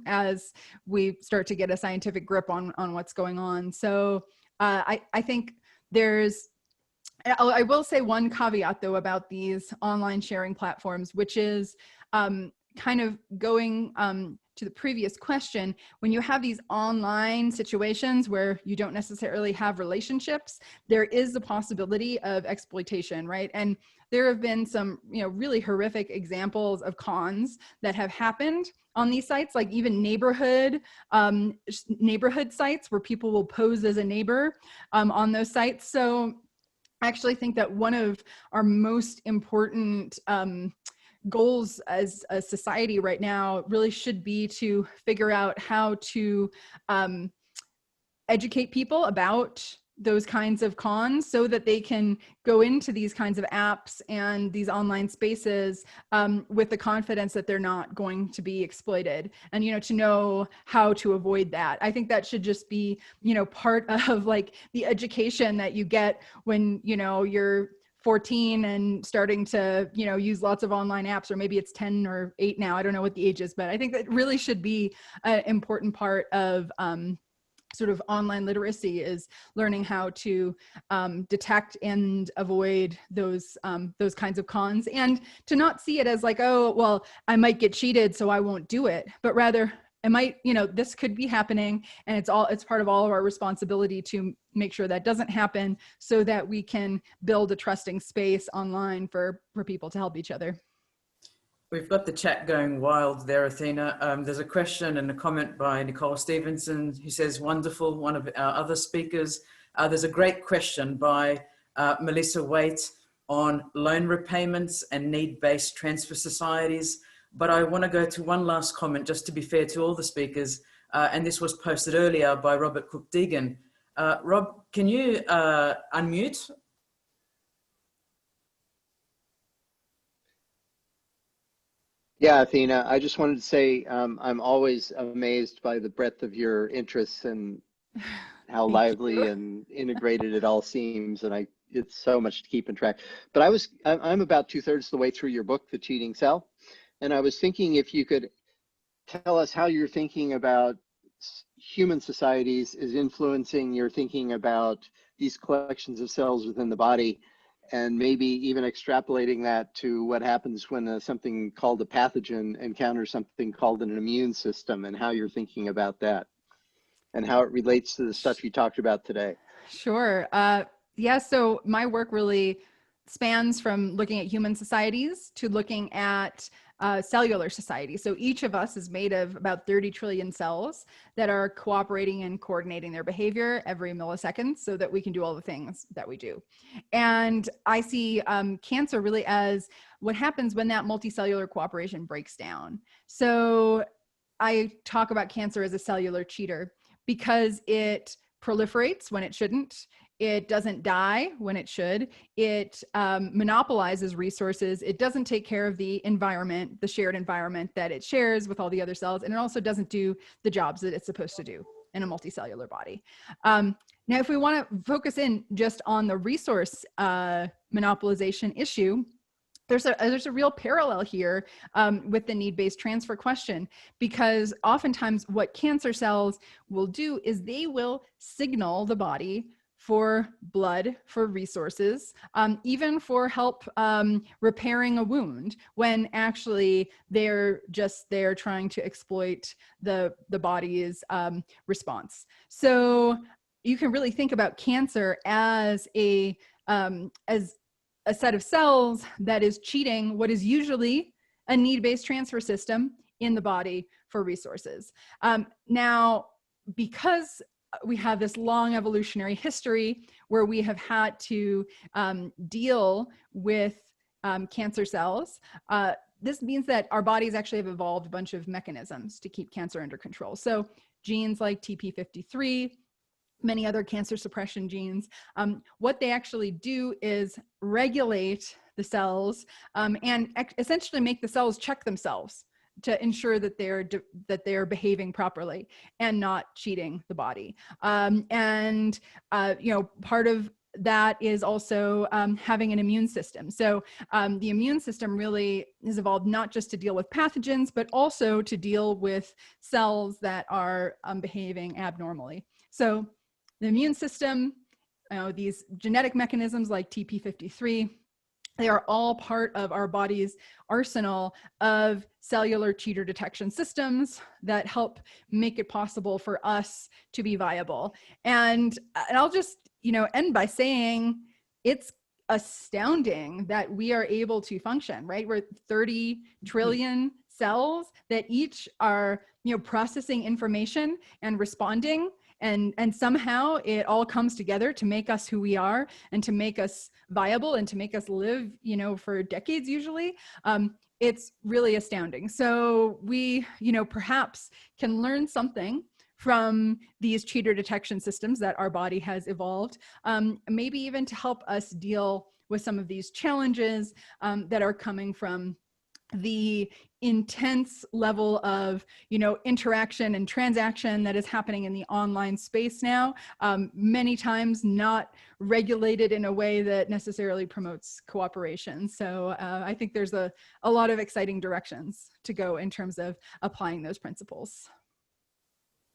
as we start to get a scientific grip on what's going on. So I think there's, I will say one caveat though about these online sharing platforms, which is kind of going to the previous question, when you have these online situations where you don't necessarily have relationships, there is the possibility of exploitation, right? And there have been some, really horrific examples of cons that have happened on these sites, like even neighborhood sites where people will pose as a neighbor on those sites. So I actually think that one of our most important goals as a society right now really should be to figure out how to educate people about those kinds of cons so that they can go into these kinds of apps and these online spaces with the confidence that they're not going to be exploited, and to know how to avoid that. I think that should just be part of like the education that you get when you're 14 and starting to use lots of online apps, or maybe it's 10 or 8 now, I don't know what the age is, but I think that really should be an important part of sort of online literacy, is learning how to detect and avoid those kinds of cons, and to not see it as like, oh, well, I might get cheated, so I won't do it, but rather it might, this could be happening, and it's part of all of our responsibility to make sure that doesn't happen, so that we can build a trusting space online for people to help each other. We've got the chat going wild there, Athena. There's a question and a comment by Nicole Stevenson, who says, wonderful, one of our other speakers. There's a great question by Melissa Waite on loan repayments and need-based transfer societies. But I want to go to one last comment, just to be fair to all the speakers. And this was posted earlier by Robert Cook-Deegan. Rob, can you unmute? Yeah, Athena, I just wanted to say I'm always amazed by the breadth of your interests and how lively and integrated it all seems, and it's so much to keep in track. But I'm about 2/3 of the way through your book, The Cheating Cell, and I was thinking if you could tell us how you're thinking about human societies is influencing your thinking about these collections of cells within the body, and maybe even extrapolating that to what happens when something called a pathogen encounters something called an immune system, and how you're thinking about that and how it relates to the stuff you talked about today. Sure. Yeah, so my work really spans from looking at human societies to looking at cellular society. So each of us is made of about 30 trillion cells that are cooperating and coordinating their behavior every millisecond so that we can do all the things that we do. And I see cancer really as what happens when that multicellular cooperation breaks down. So I talk about cancer as a cellular cheater because it proliferates when it shouldn't. It doesn't die when it should. It monopolizes resources. It doesn't take care of the environment, the shared environment that it shares with all the other cells. And it also doesn't do the jobs that it's supposed to do in a multicellular body. Now, if we want to focus in just on the resource monopolization issue, there's a real parallel here with the need-based transfer question, because oftentimes what cancer cells will do is they will signal the body for blood, for resources, even for help repairing a wound, when actually they're just there trying to exploit the body's response. So you can really think about cancer as a set of cells that is cheating what is usually a need-based transfer system in the body for resources. Now, because we have this long evolutionary history where we have had to deal with cancer cells, this means that our bodies actually have evolved a bunch of mechanisms to keep cancer under control. So genes like TP53, many other cancer suppression genes, what they actually do is regulate the cells and essentially make the cells check themselves to ensure that they're behaving properly and not cheating the body. Part of that is also having an immune system. So the immune system really has evolved not just to deal with pathogens, but also to deal with cells that are behaving abnormally. So the immune system, these genetic mechanisms like TP53, They are all part of our body's arsenal of cellular cheater detection systems that help make it possible for us to be viable. And I'll just, end by saying it's astounding that we are able to function, right? We're 30 trillion cells that each are, processing information and responding. And somehow it all comes together to make us who we are and to make us viable and to make us live, for decades usually. It's really astounding. So we, perhaps can learn something from these cheater detection systems that our body has evolved, maybe even to help us deal with some of these challenges that are coming from the intense level of, interaction and transaction that is happening in the online space now, many times not regulated in a way that necessarily promotes cooperation. So I think there's a lot of exciting directions to go in terms of applying those principles.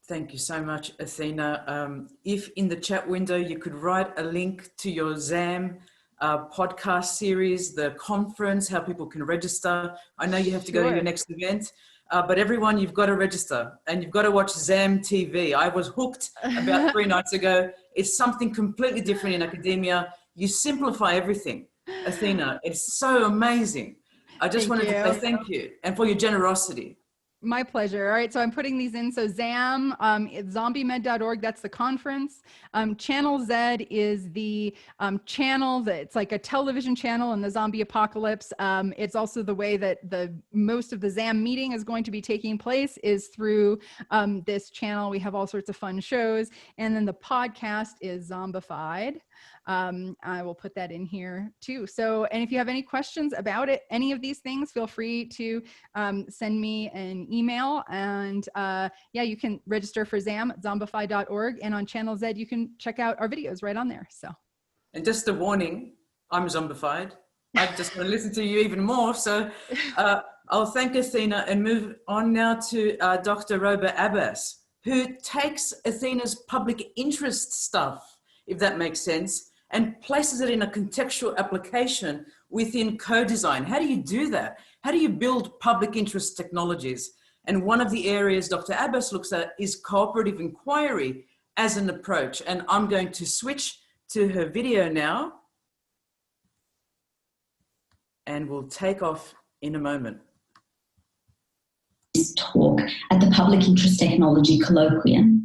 Thank you so much, Athena. If in the chat window you could write a link to your ZAM podcast series, the conference, how people can register. I know you have to go to your next event, but everyone, you've got to register and you've got to watch ZAM TV. I was hooked about 3 nights ago. It's something completely different in academia. You simplify everything. Athena, it's so amazing. I just wanted to say thank you and for your generosity. My pleasure. All right, so I'm putting these in. So ZAM, it's zombiemed.org, that's the conference. Channel Z is the channel it's like a television channel in the zombie apocalypse. It's also the way that most of the ZAM meeting is going to be taking place is through this channel. We have all sorts of fun shows. And then the podcast is Zombified. I will put that in here too. So, and if you have any questions about it, any of these things, feel free to send me an email. And you can register for ZAM at zombify.org. And on Channel Z, you can check out our videos right on there. So, and just a warning, I'm zombified. I just want to listen to you even more. So I'll thank Athena and move on now to Dr. Roba Abbas, who takes Athena's public interest stuff, if that makes sense, and places it in a contextual application within co-design. How do you do that? How do you build public interest technologies? And one of the areas Dr. Abbas looks at is cooperative inquiry as an approach. And I'm going to switch to her video now, and we'll take off in a moment. This talk at the Public Interest Technology Colloquium.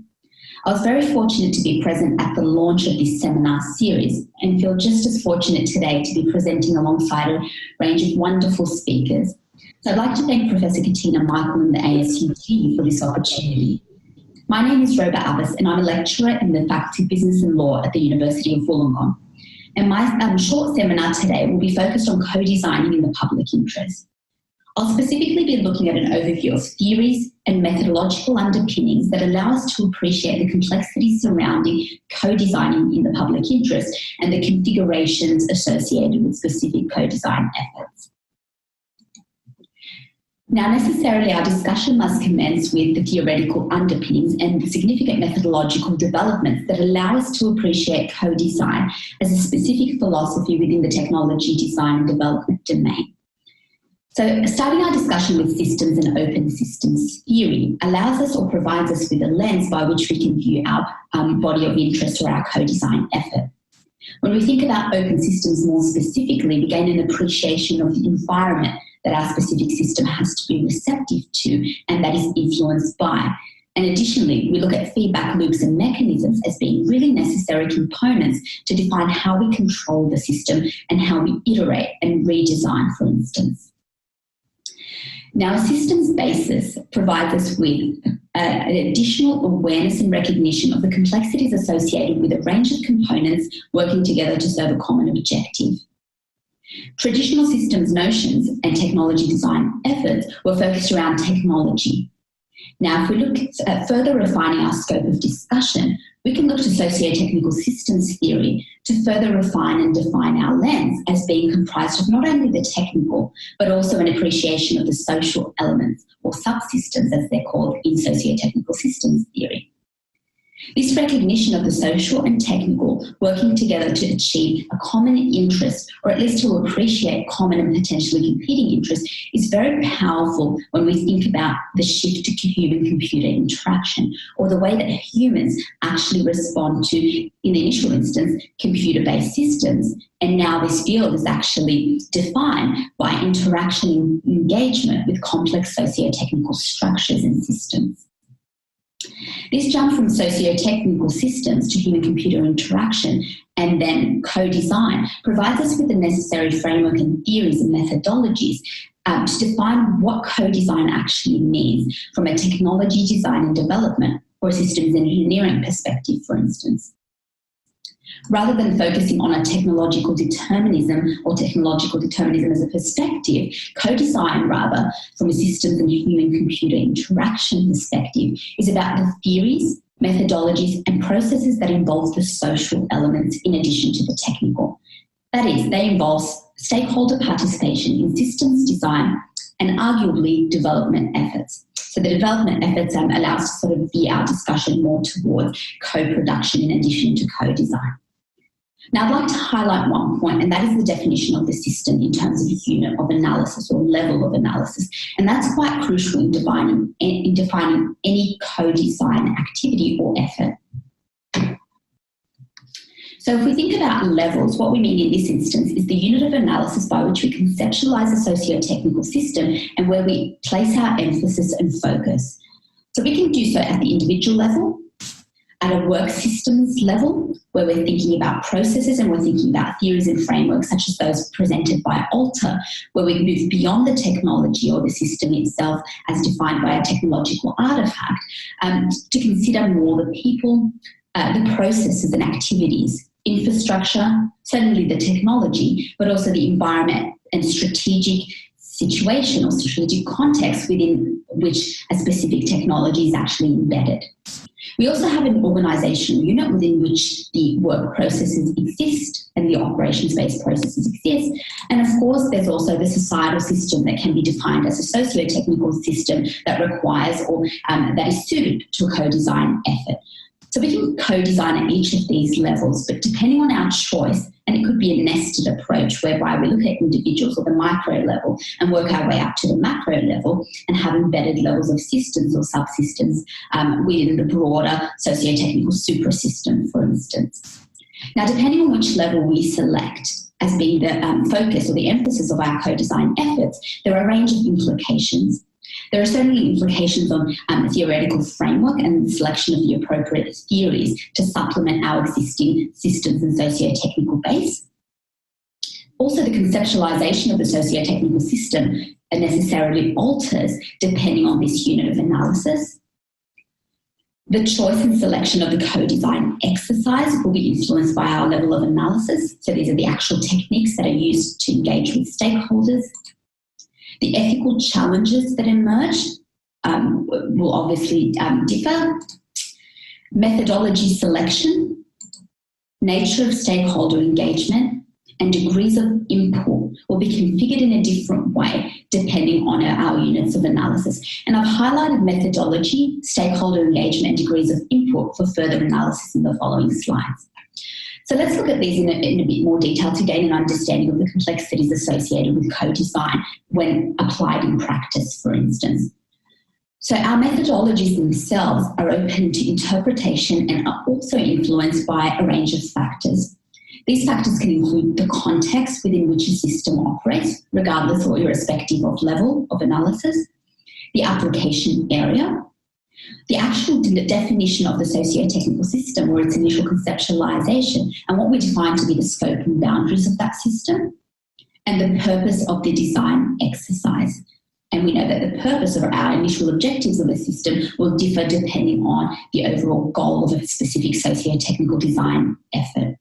I was very fortunate to be present at the launch of this seminar series and feel just as fortunate today to be presenting alongside a range of wonderful speakers. So I'd like to thank Professor Katina Michael and the ASU team for this opportunity. My name is Roba Abbas and I'm a lecturer in the Faculty of Business and Law at the University of Wollongong. And my short seminar today will be focused on co-designing in the public interest. I'll specifically be looking at an overview of theories and methodological underpinnings that allow us to appreciate the complexities surrounding co-designing in the public interest and the configurations associated with specific co-design efforts. Now, necessarily, our discussion must commence with the theoretical underpinnings and the significant methodological developments that allow us to appreciate co-design as a specific philosophy within the technology design and development domain. So starting our discussion with systems and open systems theory allows us or provides us with a lens by which we can view our body of interest or our co-design effort. When we think about open systems more specifically, we gain an appreciation of the environment that our specific system has to be receptive to and that is influenced by. And additionally, we look at feedback loops and mechanisms as being really necessary components to define how we control the system and how we iterate and redesign, for instance. Now, a systems basis provides us with an additional awareness and recognition of the complexities associated with a range of components working together to serve a common objective. Traditional systems notions and technology design efforts were focused around technology. Now, if we look at further refining our scope of discussion, we can look to socio-technical systems theory to further refine and define our lens as being comprised of not only the technical, but also an appreciation of the social elements or subsystems, as they're called in socio-technical systems theory. This recognition of the social and technical working together to achieve a common interest, or at least to appreciate common and potentially competing interests, is very powerful when we think about the shift to human-computer interaction, or the way that humans actually respond to, in the initial instance, computer-based systems. And now this field is actually defined by interaction and engagement with complex socio-technical structures and systems. This jump from socio-technical systems to human-computer interaction and then co-design provides us with the necessary framework and theories and methodologies to define what co-design actually means from a technology design and development or a systems engineering perspective, for instance. Rather than focusing on a technological determinism or technological determinism as a perspective, co-design rather from a systems and human-computer interaction perspective is about the theories, methodologies and processes that involve the social elements in addition to the technical. That is, they involve stakeholder participation in systems design and arguably development efforts. So the development efforts allow us to sort of veer our discussion more towards co-production in addition to co-design. Now, I'd like to highlight one point, and that is the definition of the system in terms of a unit of analysis or level of analysis. And that's quite crucial in defining any co-design activity or effort. So if we think about levels, what we mean in this instance is the unit of analysis by which we conceptualise a socio-technical system and where we place our emphasis and focus. So we can do so at the individual level, at a work systems level, where we're thinking about processes and we're thinking about theories and frameworks such as those presented by Alter, where we move beyond the technology or the system itself as defined by a technological artefact, to consider more the people, the processes and activities, infrastructure, certainly the technology, but also the environment and strategic situation or strategic context within which a specific technology is actually embedded. We also have an organisational unit within which the work processes exist and the operations-based processes exist. And of course, there's also the societal system that can be defined as a socio-technical system that requires or that is suited to a co-design effort. So we can co-design at each of these levels, but depending on our choice, and it could be a nested approach whereby we look at individuals at the micro level and work our way up to the macro level and have embedded levels of systems or subsystems within the broader socio-technical suprasystem, for instance. Now, depending on which level we select as being the focus or the emphasis of our co-design efforts, there are a range of implications. There are certainly implications on the theoretical framework and the selection of the appropriate theories to supplement our existing systems and socio-technical base. Also, the conceptualisation of the socio-technical system necessarily alters depending on this unit of analysis. The choice and selection of the co-design exercise will be influenced by our level of analysis. So these are the actual techniques that are used to engage with stakeholders. The ethical challenges that emerge will obviously differ. Methodology selection, nature of stakeholder engagement, and degrees of input will be configured in a different way depending on our units of analysis. And I've highlighted methodology, stakeholder engagement, and degrees of input for further analysis in the following slides. So let's look at these in a bit more detail to gain an understanding of the complexities associated with co-design when applied in practice, for instance. So our methodologies themselves are open to interpretation and are also influenced by a range of factors. These factors can include the context within which a system operates, regardless or irrespective of level of analysis, the application area, the actual definition of the socio-technical system or its initial conceptualisation and what we define to be the scope and boundaries of that system, and the purpose of the design exercise. And we know that the purpose of our initial objectives of a system will differ depending on the overall goal of a specific socio-technical design effort.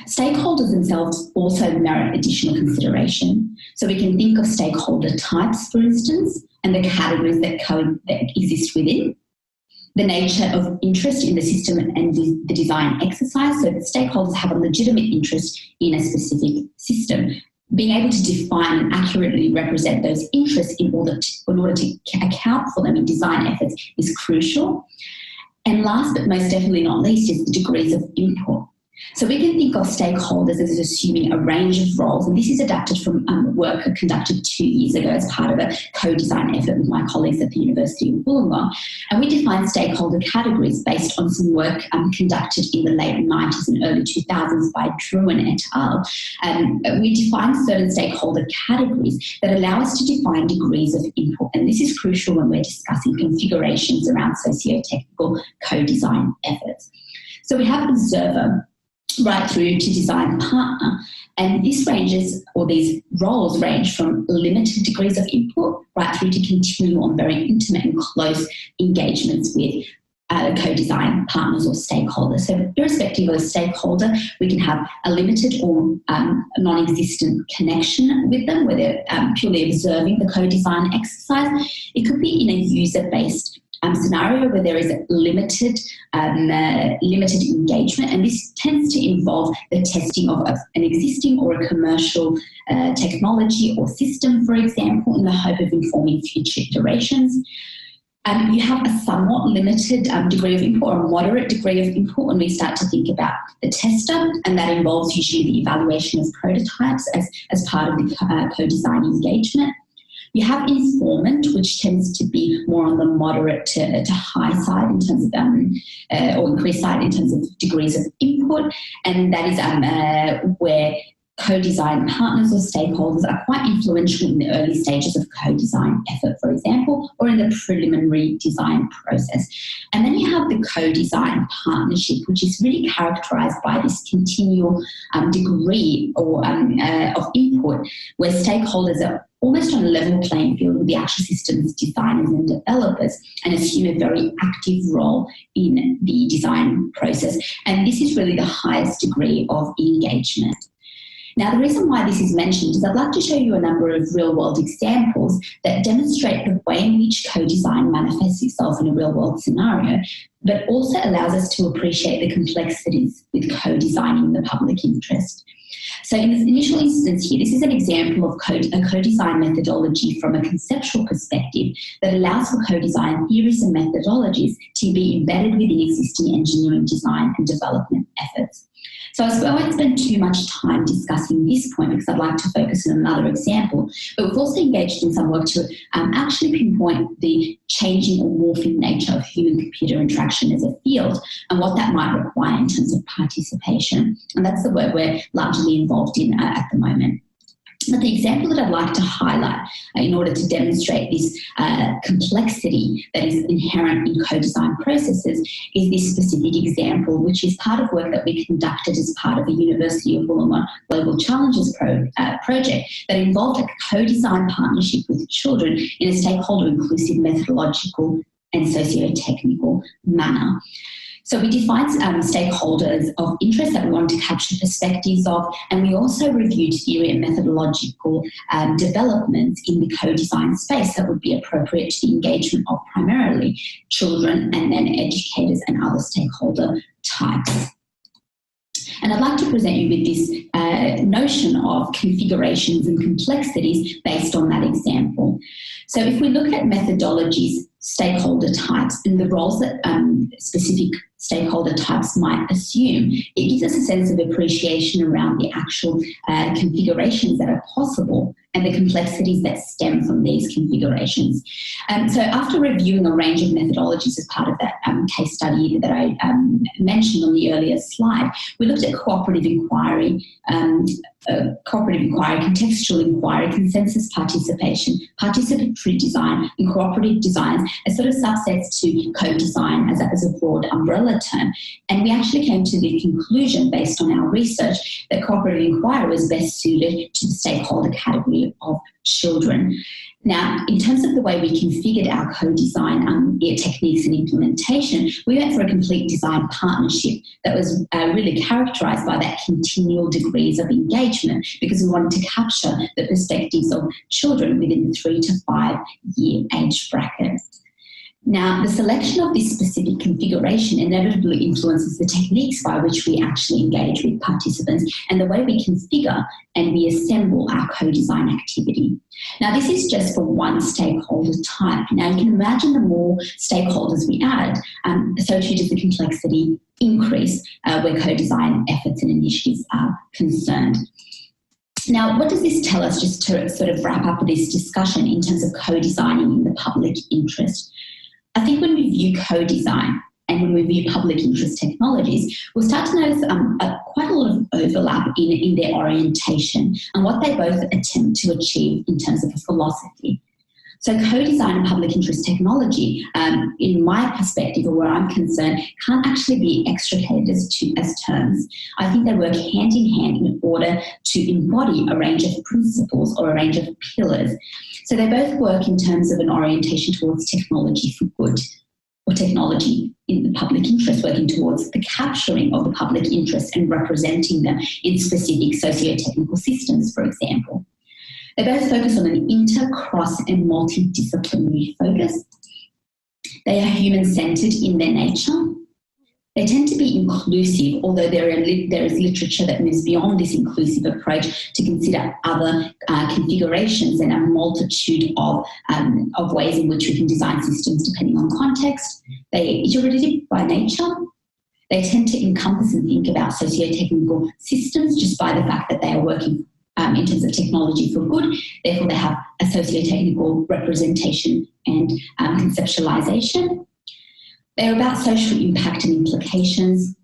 Stakeholders themselves also merit additional consideration. So we can think of stakeholder types, for instance, and the categories that exist within. The nature of interest in the system and the design exercise, so that stakeholders have a legitimate interest in a specific system. Being able to define and accurately represent those interests in order to account for them in design efforts is crucial. And last but most definitely not least is the degrees of input. So we can think of stakeholders as assuming a range of roles, and this is adapted from work conducted 2 years ago as part of a co-design effort with my colleagues at the University of Wollongong. And we define stakeholder categories based on some work conducted in the late 90s and early 2000s by Druin et al. We define certain stakeholder categories that allow us to define degrees of input, and this is crucial when we're discussing configurations around socio-technical co-design efforts. So we have observer right through to design partner. And this ranges, or these roles range from limited degrees of input right through to continual and very intimate and close engagements with co-design partners or stakeholders. So irrespective of a stakeholder, we can have a limited or non-existent connection with them, where they're purely observing the co-design exercise. It could be in a user-based scenario where there is limited engagement, and this tends to involve the testing of an existing or a commercial technology or system, for example, in the hope of informing future iterations. You have a somewhat limited degree of input or a moderate degree of input when we start to think about the tester, and that involves usually the evaluation of prototypes as part of the co-design engagement. You have informant, which tends to be more on the moderate to high side in terms of, or increased side in terms of degrees of input, and that is where co-design partners or stakeholders are quite influential in the early stages of co-design effort, for example, or in the preliminary design process. And then you have the co-design partnership, which is really characterised by this continual degree or of input, where stakeholders are almost on a level playing field with the actual systems designers and developers, and assume a very active role in the design process. And this is really the highest degree of engagement. Now, the reason why this is mentioned is I'd like to show you a number of real-world examples that demonstrate the way in which co-design manifests itself in a real-world scenario, but also allows us to appreciate the complexities with co-designing in the public interest. So in this initial instance here, this is an example of a co-design methodology from a conceptual perspective that allows for co-design theories and methodologies to be embedded within existing engineering design and development efforts. So I won't spend too much time discussing this point because I'd like to focus on another example, but we've also engaged in some work to actually pinpoint the changing or morphing nature of human-computer interaction as a field and what that might require in terms of participation. And that's the work we're largely involved in at the moment. But the example that I'd like to highlight in order to demonstrate this complexity that is inherent in co-design processes is this specific example, which is part of work that we conducted as part of the University of Wollongong Global Challenges project that involved a co-design partnership with children in a stakeholder-inclusive methodological and socio-technical manner. So we defined stakeholders of interest that we wanted to capture perspectives of, and we also reviewed theory and methodological developments in the co-design space that would be appropriate to the engagement of primarily children and then educators and other stakeholder types. And I'd like to present you with this notion of configurations and complexities based on that example. So if we look at methodologies, stakeholder types, and the roles that specific stakeholder types might assume, it gives us a sense of appreciation around the actual configurations that are possible and the complexities that stem from these configurations. So after reviewing a range of methodologies as part of that case study that I mentioned on the earlier slide, we looked at cooperative inquiry, contextual inquiry, consensus participation, participatory design, and cooperative designs as sort of subsets to co-design as a broad umbrella term. And we actually came to the conclusion, based on our research, that cooperative inquiry was best suited to the stakeholder category of children. Now, in terms of the way we configured our co-design techniques and implementation, we went for a complete design partnership that was really characterised by that continual degrees of engagement, because we wanted to capture the perspectives of children within the 3 to 5 year age bracket. Now, the selection of this specific configuration inevitably influences the techniques by which we actually engage with participants and the way we configure and we assemble our co-design activity. Now, this is just for one stakeholder type. Now, you can imagine the more stakeholders we add, so too does the complexity increase where co-design efforts and initiatives are concerned. Now, what does this tell us, just to sort of wrap up this discussion in terms of co-designing in the public interest? I think when we view co-design and when we view public interest technologies, we'll start to notice quite a lot of overlap in their orientation and what they both attempt to achieve in terms of a philosophy. So co-design and public interest technology, in my perspective or where I'm concerned, can't actually be extricated as terms. I think they work hand in hand in order to embody a range of principles or a range of pillars. So they both work in terms of an orientation towards technology for good, or technology in the public interest, working towards the capturing of the public interest and representing them in specific socio-technical systems, for example. They both focus on an inter, cross and multidisciplinary focus. They are human-centred in their nature. They tend to be inclusive, although there is literature that moves beyond this inclusive approach to consider other configurations and a multitude of ways in which we can design systems depending on context. They are iterative by nature. They tend to encompass and think about socio-technical systems just by the fact that they are working in terms of technology for good. Therefore, they have a socio-technical representation and conceptualization. They're about social impact and implications.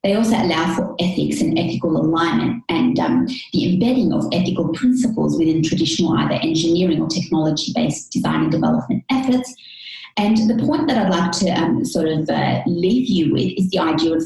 They also allow for ethics and ethical alignment and the embedding of ethical principles within traditional either engineering or technology-based design and development efforts. And the point that I'd like to leave you with is the idea of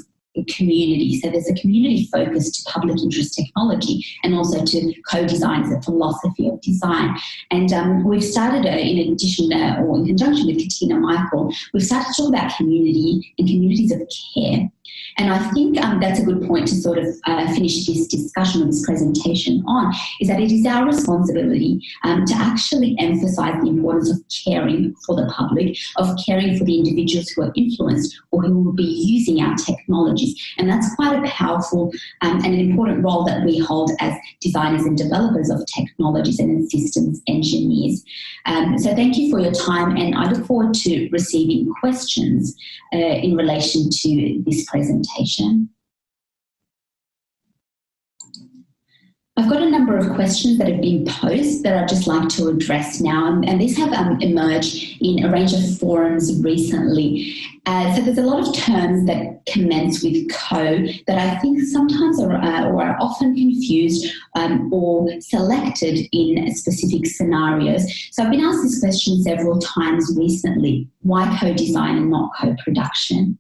community. So there's a community focus to public interest technology and also to co-design as a philosophy of design. And we've started, in addition or in conjunction with Katina Michael, we've started to talk about community and communities of care. And I think that's a good point to sort of finish this discussion or this presentation on, is that it is our responsibility to actually emphasise the importance of caring for the public, of caring for the individuals who are influenced or who will be using our technologies. And that's quite a powerful and an important role that we hold as designers and developers of technologies and systems engineers. So thank you for your time, and I look forward to receiving questions in relation to this presentation. I've got a number of questions that have been posed that I'd just like to address now, and these have emerged in a range of forums recently. So there's a lot of terms that commence with co that I think sometimes are often confused or selected in specific scenarios. So I've been asked this question several times recently: why co-design and not co-production?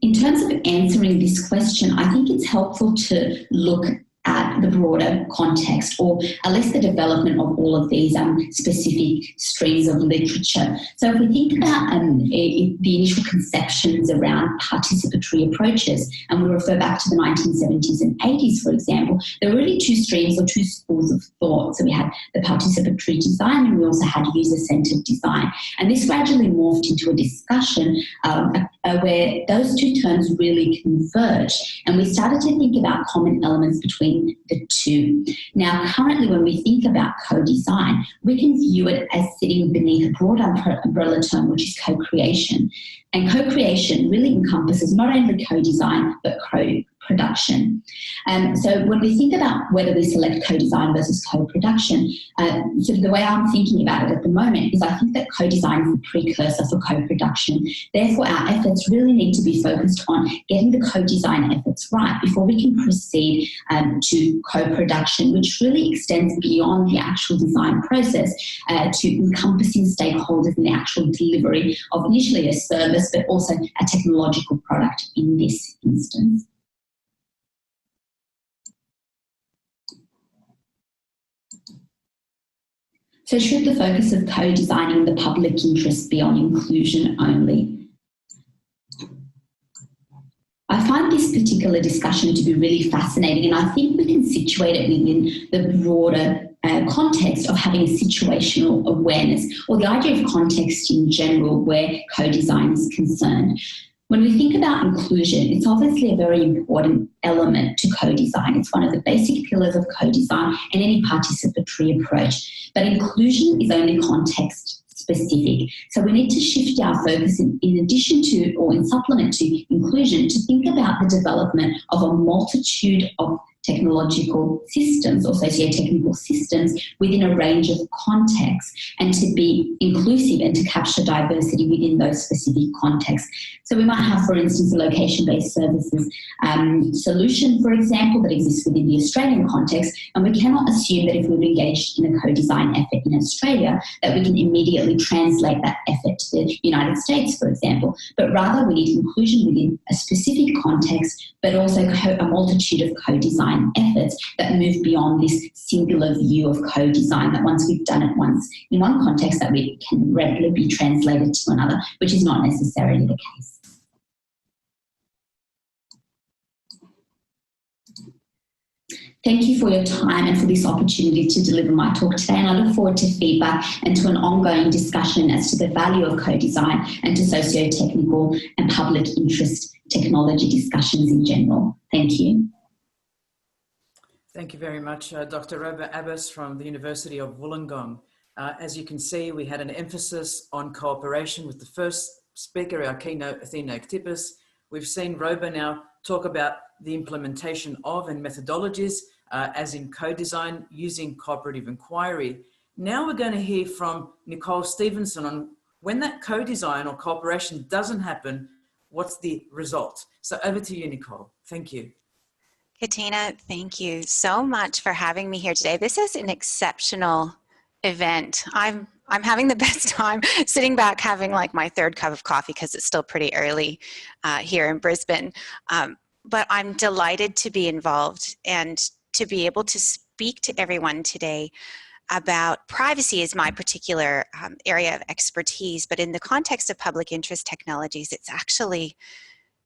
In terms of answering this question, I think it's helpful to look at the broader context, or at least the development of all of these specific streams of literature. So if we think about the initial conceptions around participatory approaches, and we refer back to the 1970s and 80s, for example, there were really two streams or two schools of thought. So we had the participatory design, and we also had user-centered design. And this gradually morphed into a discussion where those two terms really converged, and we started to think about common elements between the two. Now, currently, when we think about co-design, we can view it as sitting beneath a broad umbrella term, which is co-creation. And co-creation really encompasses not only co-design, but co-production. So when we think about whether we select co-design versus co-production, sort of the way I'm thinking about it at the moment is I think that co-design is the precursor for co-production. Therefore, our efforts really need to be focused on getting the co-design efforts right before we can proceed to co-production, which really extends beyond the actual design process to encompassing stakeholders in the actual delivery of initially a service, but also a technological product in this instance. So should the focus of co-designing the public interest be on inclusion only? I find this particular discussion to be really fascinating, and I think we can situate it within the broader context of having a situational awareness, or the idea of context in general where co-design is concerned. When we think about inclusion, it's obviously a very important element to co-design. It's one of the basic pillars of co-design and any participatory approach. But inclusion is only context specific. So we need to shift our focus in addition to, or in supplement to inclusion, to think about the development of a multitude of technological systems or socio-technical systems within a range of contexts, and to be inclusive and to capture diversity within those specific contexts. So we might have, for instance, a location-based services solution, for example, that exists within the Australian context, and we cannot assume that if we've engaged in a co-design effort in Australia that we can immediately translate that effort to the United States, for example, but rather we need inclusion within a specific context, but also a multitude of co-design efforts that move beyond this singular view of co-design, that once we've done it once in one context that we can readily be translated to another, which is not necessarily the case. Thank you for your time and for this opportunity to deliver my talk today, and I look forward to feedback and to an ongoing discussion as to the value of co-design and to socio-technical and public interest technology discussions in general. Thank you. Thank you very much, Dr. Roba Abbas from the University of Wollongong. As you can see, we had an emphasis on cooperation with the first speaker, our keynote, Athena Ktipis. We've seen Roba now talk about the implementation of and methodologies, as in co-design using cooperative inquiry. Now we're going to hear from Nicole Stevenson on when that co-design or cooperation doesn't happen, what's the result? So over to you, Nicole. Thank you. Katina, thank you so much for having me here today. This is an exceptional event. I'm having the best time sitting back having like my third cup of coffee because it's still pretty early here in Brisbane. But I'm delighted to be involved and to be able to speak to everyone today about privacy is my particular area of expertise, but in the context of public interest technologies, it's actually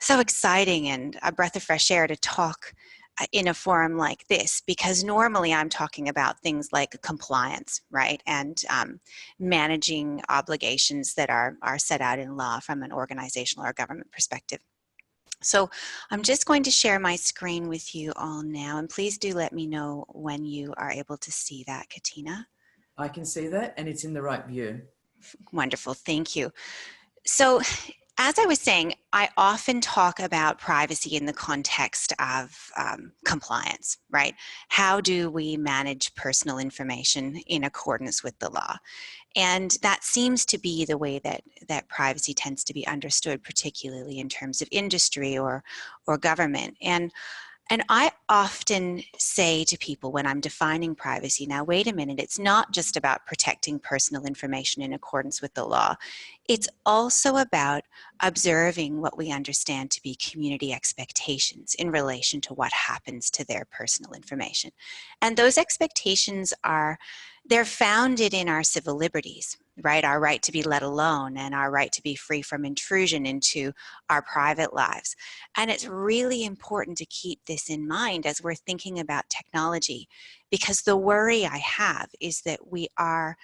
so exciting and a breath of fresh air to talk in a forum like this, because normally I'm talking about things like compliance, right? And managing obligations that are set out in law from an organizational or government perspective. So I'm just going to share my screen with you all now, and please do let me know when you are able to see that, Katina. I can see that, and it's in the right view. Wonderful, thank you. So as I was saying, I often talk about privacy in the context of compliance, right? How do we manage personal information in accordance with the law? And that seems to be the way that privacy tends to be understood, particularly in terms of industry or government. And I often say to people when I'm defining privacy, now wait a minute, it's not just about protecting personal information in accordance with the law. It's also about observing what we understand to be community expectations in relation to what happens to their personal information. And those expectations they're founded in our civil liberties, right? Our right to be let alone and our right to be free from intrusion into our private lives. And it's really important to keep this in mind as we're thinking about technology, because the worry I have is that we are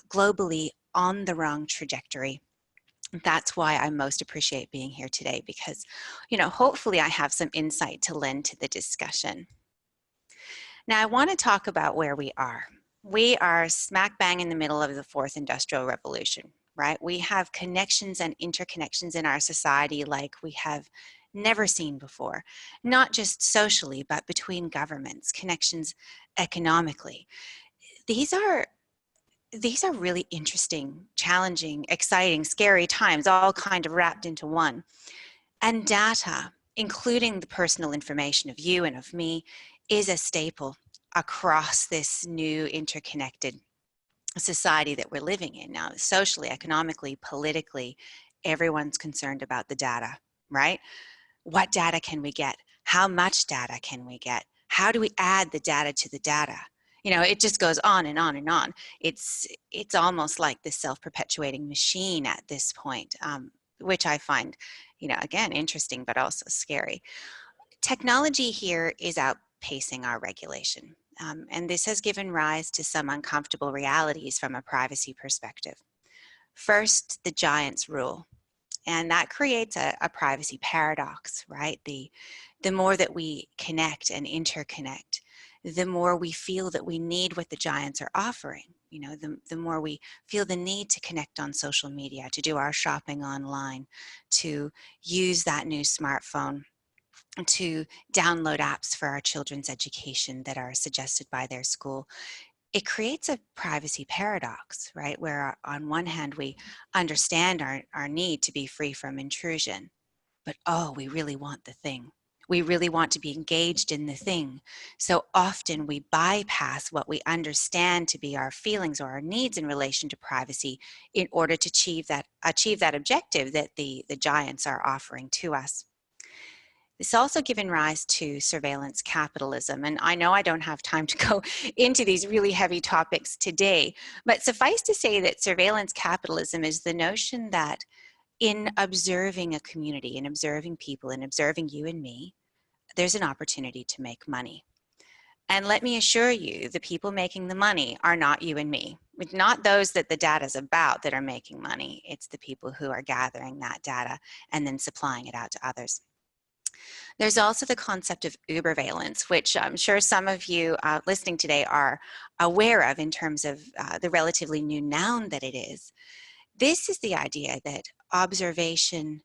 globally on the wrong trajectory. That's why I most appreciate being here today, because, hopefully I have some insight to lend to the discussion. Now, I want to talk about where we are. We are smack bang in the middle of the fourth industrial revolution, right? We have connections and interconnections in our society like we have never seen before, not just socially, but between governments, connections economically. These are really interesting, challenging, exciting, scary times, all kind of wrapped into one. And data, including the personal information of you and of me, is a staple across this new interconnected society that we're living in now. Socially, economically, politically, everyone's concerned about the data, right? What data can we get? How much data can we get? How do we add the data to the data? It just goes on and on and on. It's almost like this self-perpetuating machine at this point, which I find, again, interesting, but also scary. Technology here is outpacing our regulation. And this has given rise to some uncomfortable realities from a privacy perspective. First, the giants rule. And that creates a privacy paradox, right? The more that we connect and interconnect, the more we feel that we need what the giants are offering. You know, the more we feel the need to connect on social media, to do our shopping online, to use that new smartphone, to download apps for our children's education that are suggested by their school. It creates a privacy paradox, right? Where on one hand, we understand our need to be free from intrusion, but oh, we really want the thing. We really want to be engaged in the thing. So often we bypass what we understand to be our feelings or our needs in relation to privacy in order to achieve that objective that the giants are offering to us. It's also given rise to surveillance capitalism. And I know I don't have time to go into these really heavy topics today, but suffice to say that surveillance capitalism is the notion that in observing a community, in observing people, in observing you and me, there's an opportunity to make money. And let me assure you, the people making the money are not you and me. It's not those that the data is about that are making money. It's the people who are gathering that data and then supplying it out to others. There's also the concept of uberveillance, which I'm sure some of you listening today are aware of in terms of the relatively new noun that it is. This is the idea that observation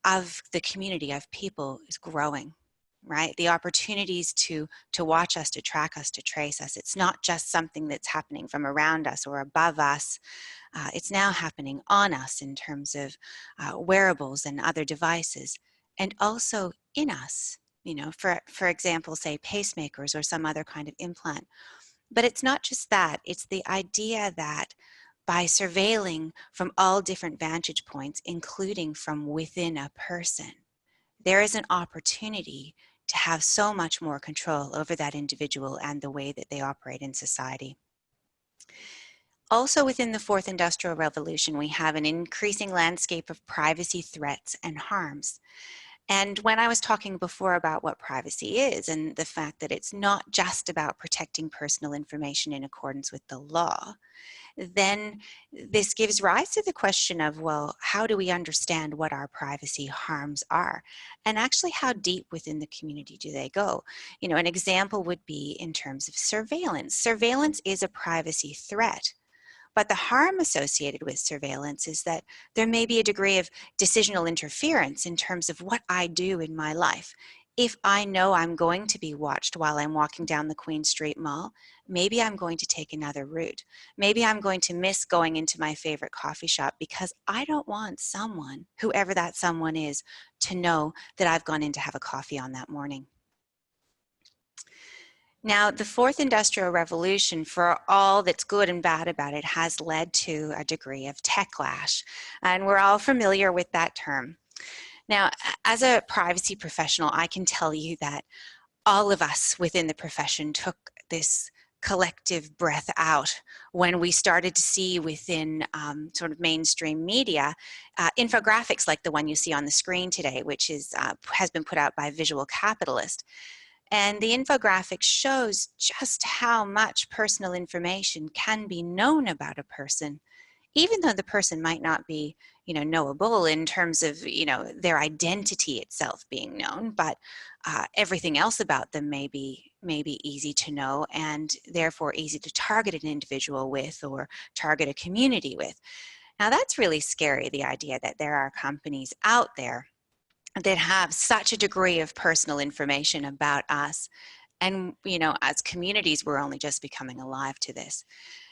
of the community of people is growing, right? The opportunities to watch us, to track us, to trace us. It's not just something that's happening from around us or above us. It's now happening on us in terms of wearables and other devices, and also in us, you know, for example, say pacemakers or some other kind of implant. But it's not just that, it's the idea that by surveilling from all different vantage points, including from within a person, there is an opportunity to have so much more control over that individual and the way that they operate in society. Also within the fourth industrial revolution, we have an increasing landscape of privacy threats and harms. And when I was talking before about what privacy is and the fact that it's not just about protecting personal information in accordance with the law, then this gives rise to the question of, well, how do we understand what our privacy harms are? And actually, how deep within the community do they go? You know, an example would be in terms of surveillance. Surveillance is a privacy threat. But the harm associated with surveillance is that there may be a degree of decisional interference in terms of what I do in my life. If I know I'm going to be watched while I'm walking down the Queen Street Mall, maybe I'm going to take another route. Maybe I'm going to miss going into my favorite coffee shop because I don't want someone, whoever that someone is, to know that I've gone in to have a coffee on that morning. Now, the fourth industrial revolution, for all that's good and bad about it, has led to a degree of techlash, and we're all familiar with that term. Now, as a privacy professional, I can tell you that all of us within the profession took this collective breath out when we started to see within sort of mainstream media infographics like the one you see on the screen today, which is has been put out by Visual Capitalist. And the infographic shows just how much personal information can be known about a person, even though the person might not be, you know, knowable in terms of, you know, their identity itself being known, but everything else about them may be easy to know and therefore easy to target an individual with or target a community with. Now that's really scary, the idea that there are companies out there that have such a degree of personal information about us. And, you know, as communities, we're only just becoming alive to this.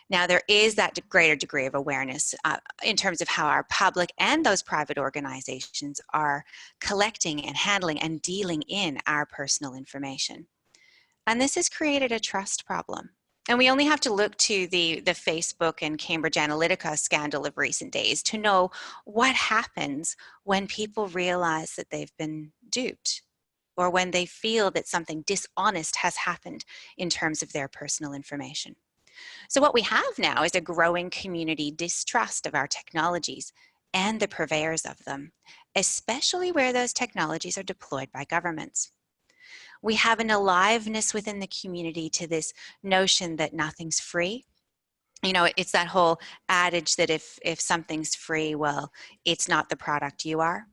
Now, there is that greater degree of awareness in terms of how our public and those private organizations are collecting and handling and dealing in our personal information. And this has created a trust problem. And we only have to look to the Facebook and Cambridge Analytica scandal of recent days to know what happens when people realize that they've been duped or when they feel that something dishonest has happened in terms of their personal information. So what we have now is a growing community distrust of our technologies and the purveyors of them, especially where those technologies are deployed by governments. We have an aliveness within the community to this notion that nothing's free. You know, it's that whole adage that if something's free, well, it's not the product, you are.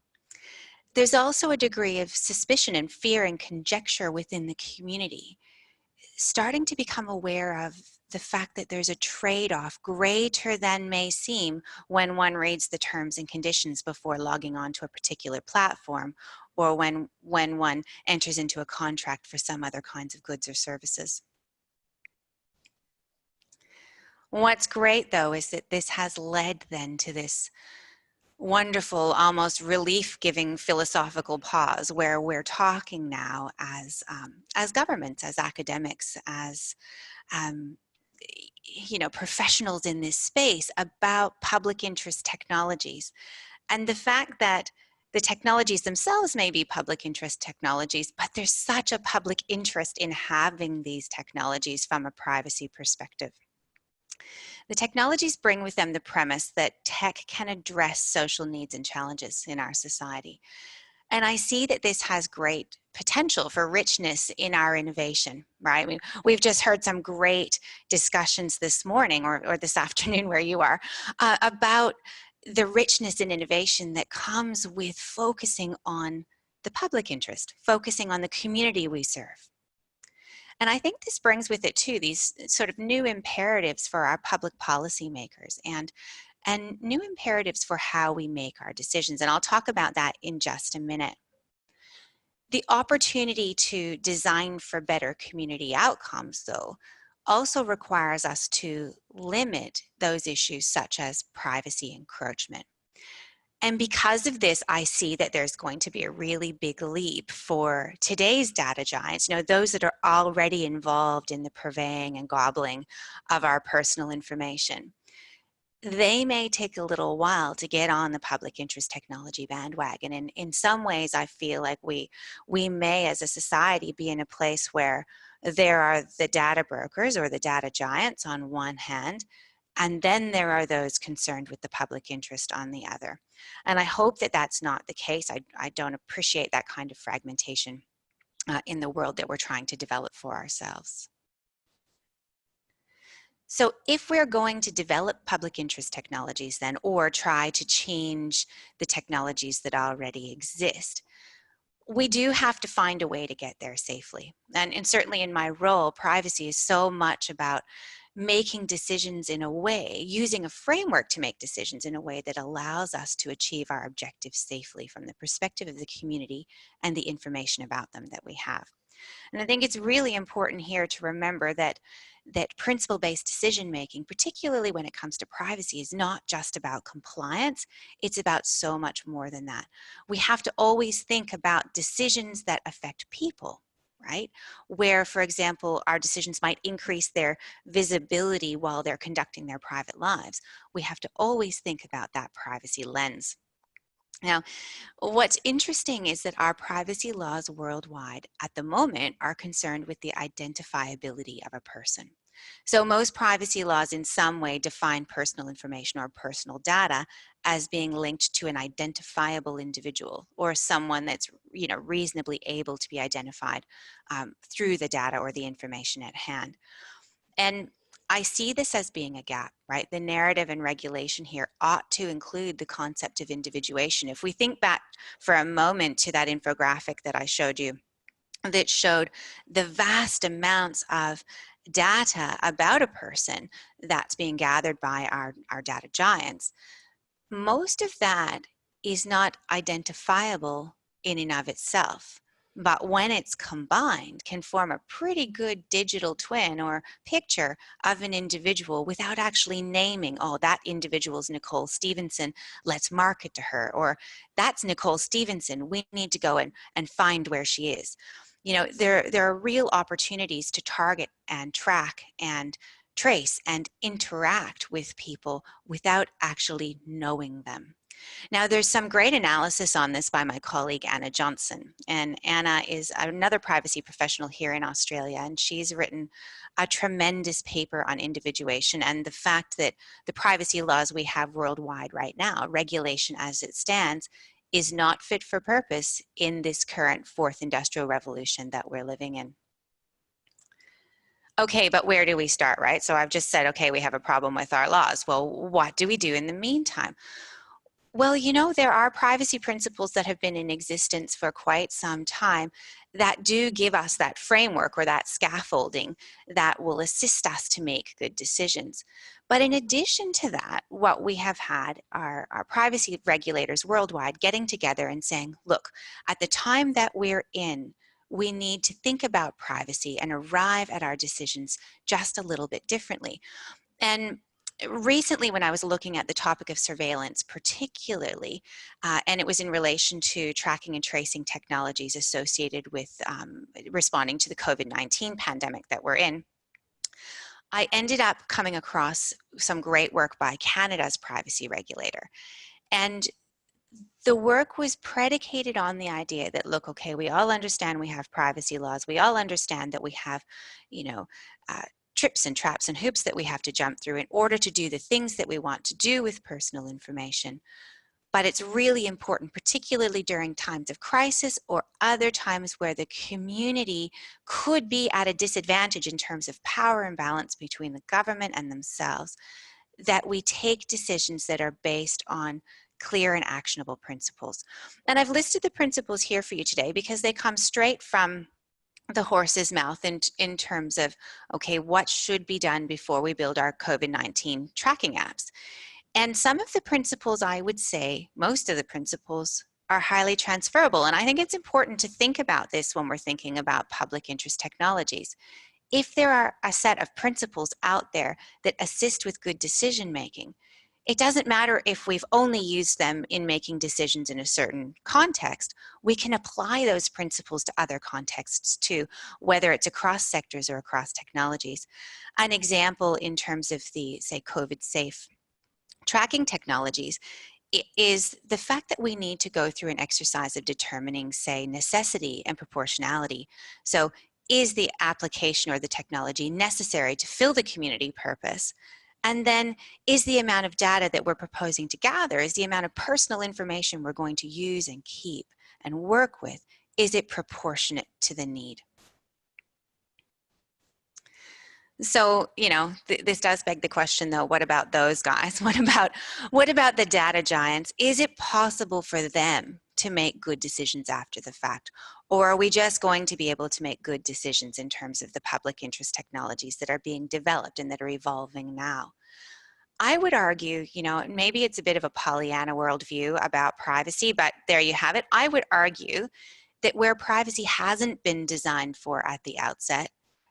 There's also a degree of suspicion and fear and conjecture within the community, starting to become aware of the fact that there's a trade-off greater than may seem when one reads the terms and conditions before logging on to a particular platform, or when one enters into a contract for some other kinds of goods or services. What's great, though, is that this has led then to this wonderful, almost relief-giving philosophical pause where we're talking now as governments, as academics, as you know, professionals in this space about public interest technologies, and the fact that the technologies themselves may be public interest technologies, but there's such a public interest in having these technologies from a privacy perspective. The technologies bring with them the premise that tech can address social needs and challenges in our society. And I see that this has great potential for richness in our innovation, right? I mean, we've just heard some great discussions this morning or this afternoon where you are about the richness in innovation that comes with focusing on the public interest, focusing on the community we serve. And I think this brings with it too these sort of new imperatives for our public policy makers and new imperatives for how we make our decisions. And I'll talk about that in just a minute. The opportunity to design for better community outcomes, though, also requires us to limit those issues such as privacy encroachment. And because of this, I see that there's going to be a really big leap for today's data giants, you know, those that are already involved in the purveying and gobbling of our personal information. They may take a little while to get on the public interest technology bandwagon. And in some ways, I feel like we may, as a society, be in a place where there are the data brokers or the data giants on one hand, and then there are those concerned with the public interest on the other. And I hope that that's not the case. I don't appreciate that kind of fragmentation in the world that we're trying to develop for ourselves. So if we're going to develop public interest technologies then, or try to change the technologies that already exist, we do have to find a way to get there safely. And certainly in my role, privacy is so much about making decisions in a way, using a framework to make decisions in a way that allows us to achieve our objectives safely from the perspective of the community and the information about them that we have. And I think it's really important here to remember that principle-based decision-making, particularly when it comes to privacy, is not just about compliance. It's about so much more than that. We have to always think about decisions that affect people, right? Where, for example, our decisions might increase their visibility while they're conducting their private lives. We have to always think about that privacy lens. Now, what's interesting is that our privacy laws worldwide at the moment are concerned with the identifiability of a person. So most privacy laws in some way define personal information or personal data as being linked to an identifiable individual or someone that's, you know, reasonably able to be identified through the data or the information at hand. And I see this as being a gap, right? The narrative and regulation here ought to include the concept of individuation. If we think back for a moment to that infographic that I showed you, that showed the vast amounts of data about a person that's being gathered by our data giants, most of that is not identifiable in and of itself. But when it's combined, can form a pretty good digital twin or picture of an individual without actually naming, oh, that individual's Nicole Stevenson, let's market to her, or that's Nicole Stevenson, we need to go and find where she is. You know, there are real opportunities to target and track and trace and interact with people without actually knowing them. Now, there's some great analysis on this by my colleague, Anna Johnson. And Anna is another privacy professional here in Australia, and she's written a tremendous paper on individuation and the fact that the privacy laws we have worldwide right now, regulation as it stands, is not fit for purpose in this current fourth industrial revolution that we're living in. Okay, but where do we start, right? So I've just said, okay, we have a problem with our laws. Well, what do we do in the meantime? Well, you know, there are privacy principles that have been in existence for quite some time that do give us that framework or that scaffolding that will assist us to make good decisions. But in addition to that, what we have had are our privacy regulators worldwide getting together and saying, look, at the time that we're in, we need to think about privacy and arrive at our decisions just a little bit differently. And recently, when I was looking at the topic of surveillance particularly, and it was in relation to tracking and tracing technologies associated with responding to the COVID-19 pandemic that we're in, I ended up coming across some great work by Canada's privacy regulator. And the work was predicated on the idea that, look, okay, we all understand we have privacy laws. We all understand that we have, you know, trips and traps and hoops that we have to jump through in order to do the things that we want to do with personal information. But it's really important, particularly during times of crisis or other times where the community could be at a disadvantage in terms of power imbalance between the government and themselves, that we take decisions that are based on clear and actionable principles. And I've listed the principles here for you today because they come straight from the horse's mouth in terms of, okay, what should be done before we build our COVID-19 tracking apps. And some of the principles, I would say, most of the principles are highly transferable. And I think it's important to think about this when we're thinking about public interest technologies. If there are a set of principles out there that assist with good decision making, it doesn't matter if we've only used them in making decisions in a certain context. We can apply those principles to other contexts too, whether it's across sectors or across technologies. An example in terms of the, say, COVID-safe tracking technologies is the fact that we need to go through an exercise of determining, say, necessity and proportionality. So is the application or the technology necessary to fill the community purpose? And then is the amount of data that we're proposing to gather, is the amount of personal information we're going to use and keep and work with, is it proportionate to the need? So, you know, this does beg the question though, what about those guys? What about the data giants? Is it possible for them to make good decisions after the fact? Or are we just going to be able to make good decisions in terms of the public interest technologies that are being developed and that are evolving now? I would argue, you know, maybe it's a bit of a Pollyanna worldview about privacy, but there you have it. I would argue that where privacy hasn't been designed for at the outset,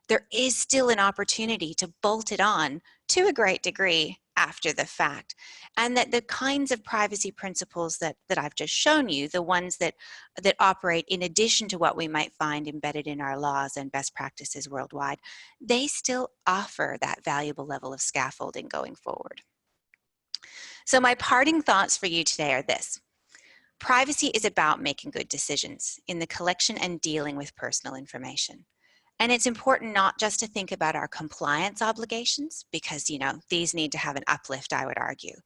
there is still an opportunity to bolt it on to a great degree after the fact. And that the kinds of privacy principles that I've just shown you, the ones that operate in addition to what we might find embedded in our laws and best practices worldwide, they still offer that valuable level of scaffolding going forward. So my parting thoughts for you today are this. Privacy is about making good decisions in the collection and dealing with personal information. And it's important not just to think about our compliance obligations, because, you know, these need to have an uplift, I would argue.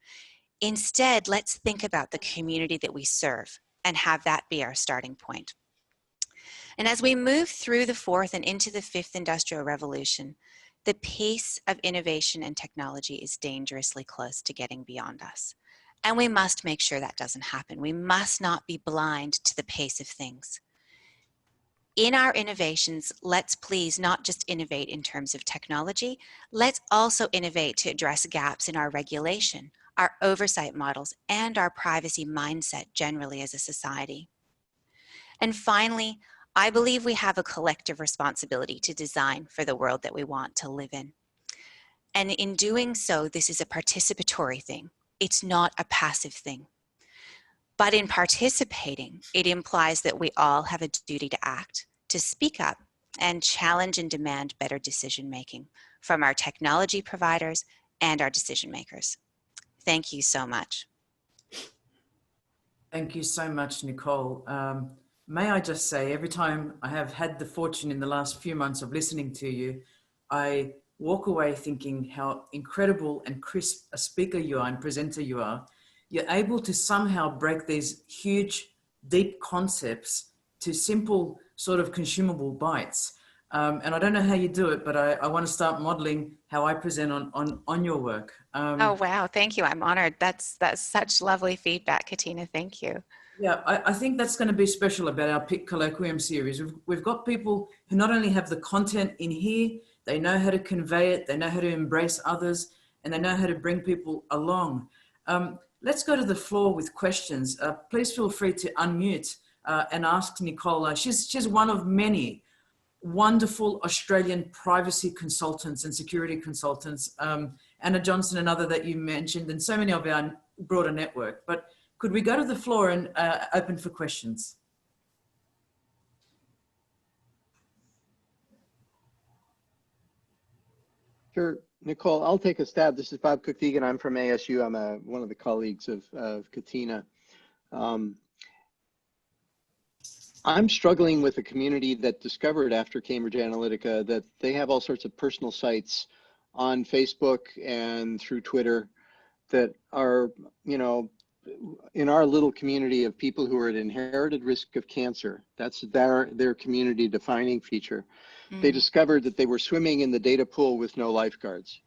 Instead, let's think about the community that we serve and have that be our starting point. And as we move through the fourth and into the fifth industrial revolution, the pace of innovation and technology is dangerously close to getting beyond us. And we must make sure that doesn't happen. We must not be blind to the pace of things. In our innovations, let's please not just innovate in terms of technology, let's also innovate to address gaps in our regulation, our oversight models, and our privacy mindset generally as a society. And finally, I believe we have a collective responsibility to design for the world that we want to live in. And in doing so, this is a participatory thing. It's not a passive thing. But in participating, it implies that we all have a duty to act, to speak up, and challenge and demand better decision making from our technology providers and our decision makers. Thank you so much. Thank you so much, Nicole. May I just say, every time I have had the fortune in the last few months of listening to you, I walk away thinking how incredible and crisp a speaker you are and presenter you are. you're able to somehow break these huge, deep concepts to simple sort of consumable bites. And I don't know how you do it, but I want to start modeling how I present on your work. Oh, wow. Thank you. I'm honored. That's such lovely feedback, Katina. Thank you. Yeah, I think that's going to be special about our PIC Colloquium series. We've got people who not only have the content in here, they know how to convey it, they know how to embrace others, and they know how to bring people along. Let's go to the floor with questions. Please feel free to unmute and ask Nicole. She's one of many wonderful Australian privacy consultants and security consultants. Anna Johnson, another that you mentioned, and so many of our broader network. But could we go to the floor and open for questions? Sure, Nicole, I'll take a stab. This is Bob Cook-Deegan. I'm from ASU. I'm one of the colleagues of Katina. I'm struggling with a community that discovered after Cambridge Analytica that they have all sorts of personal sites on Facebook and through Twitter that are, you know, in our little community of people who are at inherited risk of cancer. That's their community defining feature. They discovered that they were swimming in the data pool with no lifeguards.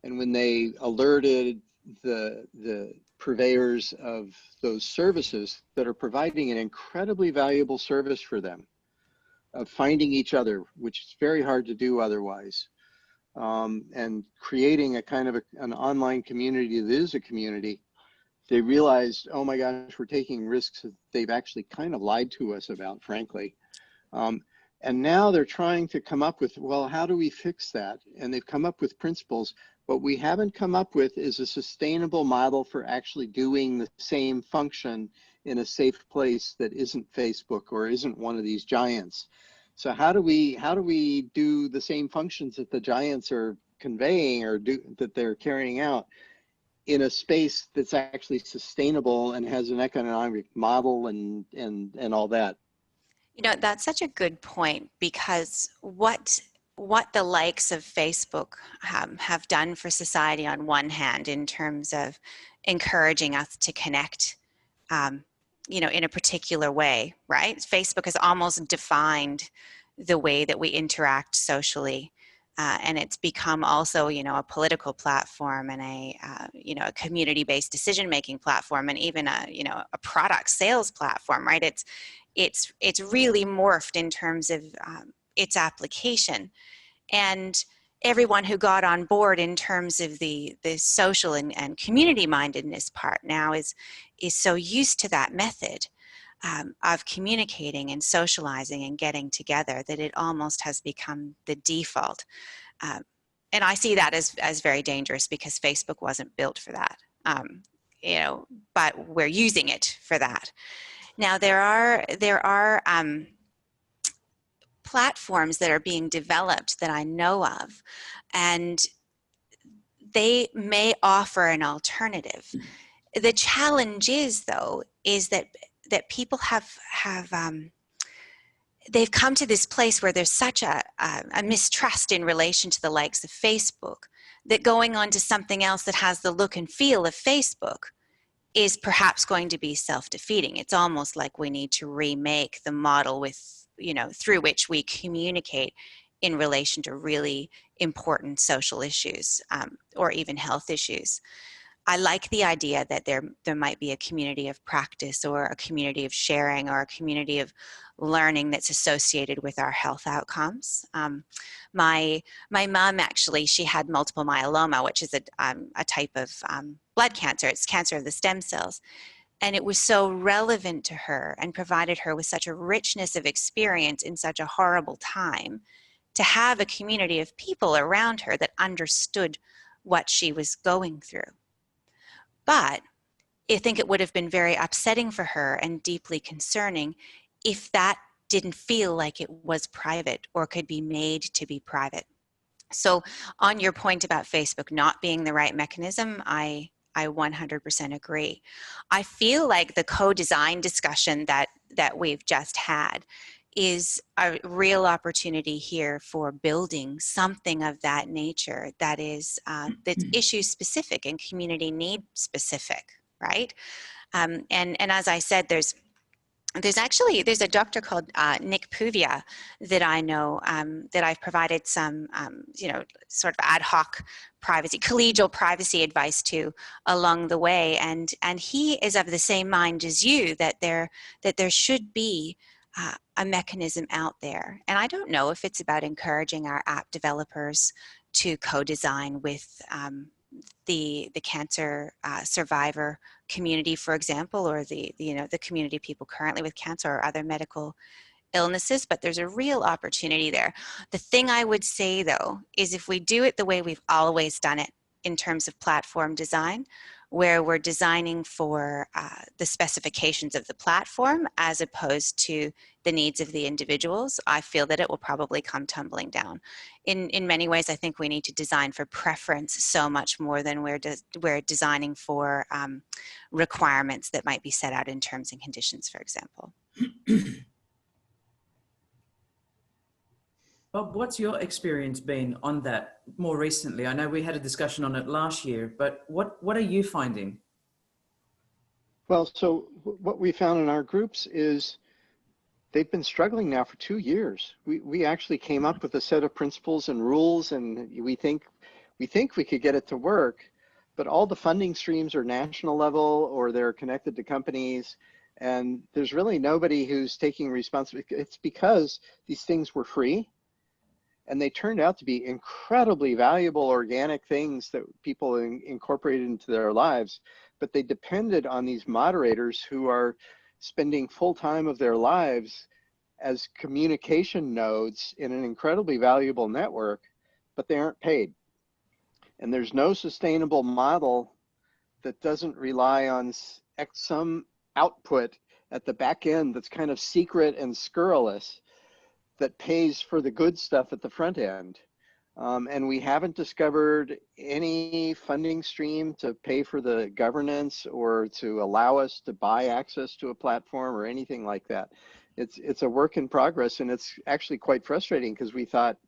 And when they alerted the purveyors of those services that are providing an incredibly valuable service for them of finding each other, which is very hard to do otherwise, and creating a kind of an online community that is a community, they realized, oh my gosh, we're taking risks that they've actually kind of lied to us about, frankly. And now they're trying to come up with, well, how do we fix that? And they've come up with principles. What we haven't come up with is a sustainable model for actually doing the same function in a safe place that isn't Facebook or isn't one of these giants. So how do we do the same functions that the giants are conveying or that they're carrying out in a space that's actually sustainable and has an economic model and all that? You know, that's such a good point, because what the likes of Facebook have done for society on one hand in terms of encouraging us to connect, you know, in a particular way, right? Facebook has almost defined the way that we interact socially. And it's become also, you know, a political platform and you know, a community-based decision-making platform, and even you know, a product sales platform, right? It's really morphed in terms of its application, and everyone who got on board in terms of the social and community mindedness part now is so used to that method of communicating and socializing and getting together that it almost has become the default. And I see that as very dangerous, because Facebook wasn't built for that, you know, but we're using it for that. Now there are platforms that are being developed that I know of, and they may offer an alternative. The challenge is, though, is that people have they've come to this place where there's such a mistrust in relation to the likes of Facebook, that going on to something else that has the look and feel of Facebook is perhaps going to be self-defeating. It's almost like we need to remake the model with, you know, through which we communicate in relation to really important social issues or even health issues. I like the idea that there might be a community of practice or a community of sharing or a community of learning that's associated with our health outcomes. My mom, actually, she had multiple myeloma, which is a type of blood cancer. It's cancer of the stem cells. And it was so relevant to her and provided her with such a richness of experience in such a horrible time to have a community of people around her that understood what she was going through. But I think it would have been very upsetting for her and deeply concerning if that didn't feel like it was private or could be made to be private. So on your point about Facebook not being the right mechanism, I 100% agree. I feel like the co-design discussion that we've just had is a real opportunity here for building something of that nature that is that's issue specific and community need specific. right? And as I said, there's a doctor called Nick Puvia that I know, that I've provided some, sort of ad hoc collegial privacy advice to along the way. And he is of the same mind as you, that there should be a mechanism out there. And I don't know if it's about encouraging our app developers to co-design with the cancer survivor community, for example, or the community of people currently with cancer or other medical illnesses, but there's a real opportunity there. The thing I would say, though, is if we do it the way we've always done it in terms of platform design, where we're designing for the specifications of the platform as opposed to the needs of the individuals, I feel that it will probably come tumbling down. In many ways, I think we need to design for preference so much more than we're designing for requirements that might be set out in terms and conditions, for example. Bob, what's your experience been on that more recently? I know we had a discussion on it last year, but what are you finding? Well, so what we found in our groups is they've been struggling now for 2 years. We actually came up with a set of principles and rules, and we think we could get it to work, but all the funding streams are national level or they're connected to companies, and there's really nobody who's taking responsibility. It's because these things were free, and they turned out to be incredibly valuable organic things that people incorporated into their lives, but they depended on these moderators who are spending full time of their lives as communication nodes in an incredibly valuable network, but they aren't paid. And there's no sustainable model that doesn't rely on some output at the back end that's kind of secret and scurrilous, that pays for the good stuff at the front end. And we haven't discovered any funding stream to pay for the governance or to allow us to buy access to a platform or anything like that. It's a work in progress, and it's actually quite frustrating because we thought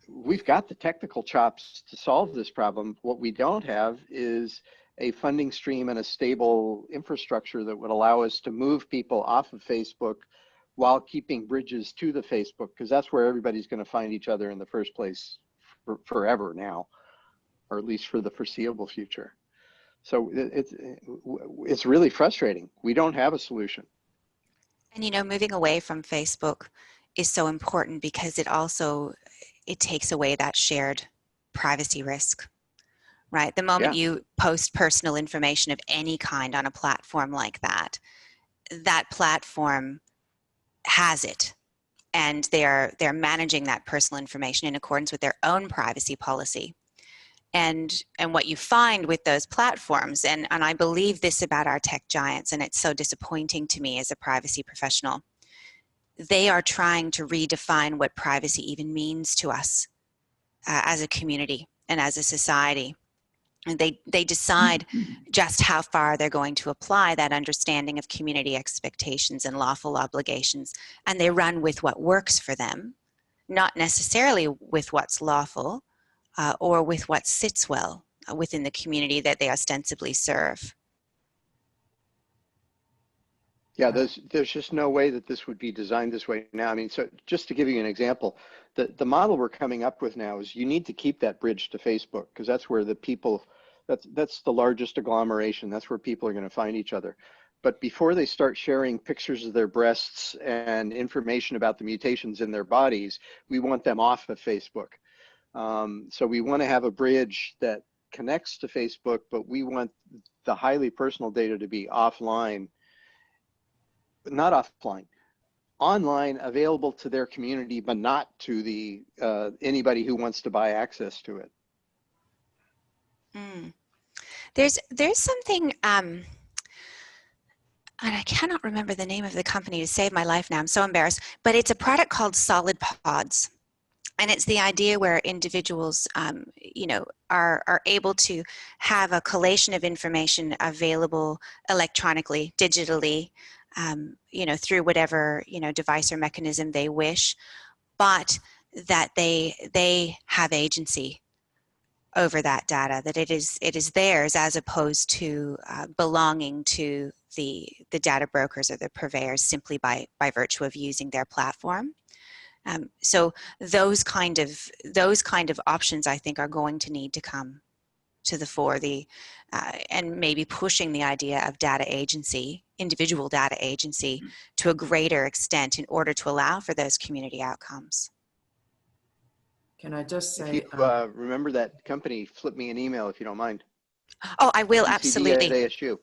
we've got the technical chops to solve this problem. What we don't have is a funding stream and a stable infrastructure that would allow us to move people off of Facebook while keeping bridges to the Facebook, because that's where everybody's going to find each other in the first place forever now, or at least for the foreseeable future. So it's really frustrating. We don't have a solution. And moving away from Facebook is so important because it takes away that shared privacy risk, right? The moment you post personal information of any kind on a platform like that, that platform has it, and they're managing that personal information in accordance with their own privacy policy. And what you find with those platforms, and I believe this about our tech giants, and it's so disappointing to me as a privacy professional, they are trying to redefine what privacy even means to us as a community and as a society. And they decide just how far they're going to apply that understanding of community expectations and lawful obligations, and they run with what works for them, not necessarily with what's lawful or with what sits well within the community that they ostensibly serve. Yeah, there's just no way that this would be designed this way now. I mean, so just to give you an example, the model we're coming up with now is you need to keep that bridge to Facebook, because that's where the people, that's the largest agglomeration. That's where people are going to find each other. But before they start sharing pictures of their breasts and information about the mutations in their bodies, we want them off of Facebook. So we want to have a bridge that connects to Facebook, but we want the highly personal data to be offline. Not offline, online, available to their community, but not to the anybody who wants to buy access to it. There's something, and I cannot remember the name of the company to save my life now. I'm so embarrassed, but it's a product called Solid Pods. And it's the idea where individuals, are able to have a collation of information available electronically, digitally, through whatever, device or mechanism they wish, but that they have agency over that data, that it is theirs as opposed to belonging to the data brokers or the purveyors simply by virtue of using their platform. So those kind of options, I think, are going to need to come to the fore, and maybe pushing the idea of data agency, individual data agency, to a greater extent in order to allow for those community outcomes. Can I just If say, you remember that company, flip me an email if you don't mind. Oh, I will, UCD absolutely. at ASU.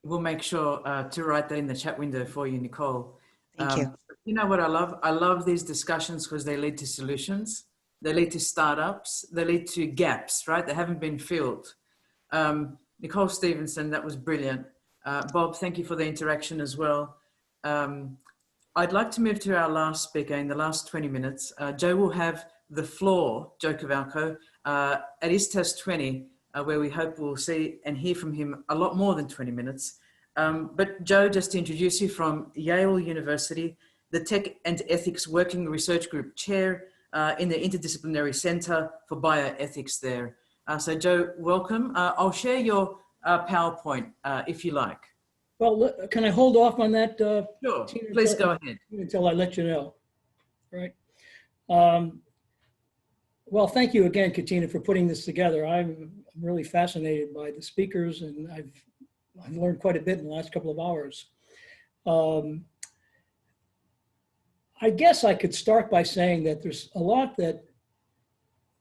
we'll make sure to write that in the chat window for you, Nicole. Thank you. You know what I love? I love these discussions because they lead to solutions. They lead to startups. They lead to gaps, right? That haven't been filled. Nicole Stevenson, that was brilliant. Bob, thank you for the interaction as well. I'd like to move to our last speaker in the last 20 minutes. Joe will have the floor, Joe Cavalco, at his test 20, where we hope we'll see and hear from him a lot more than 20 minutes. But Joe, just to introduce you, from Yale University, the Tech and Ethics Working Research Group Chair in the Interdisciplinary Center for Bioethics there. So Joe, welcome. I'll share your PowerPoint if you like. Well, can I hold off on that? Sure, please go ahead. Until I let you know, right? Well, thank you again, Katina, for putting this together. I'm really fascinated by the speakers, and I've learned quite a bit in the last couple of hours. I guess I could start by saying that there's a lot that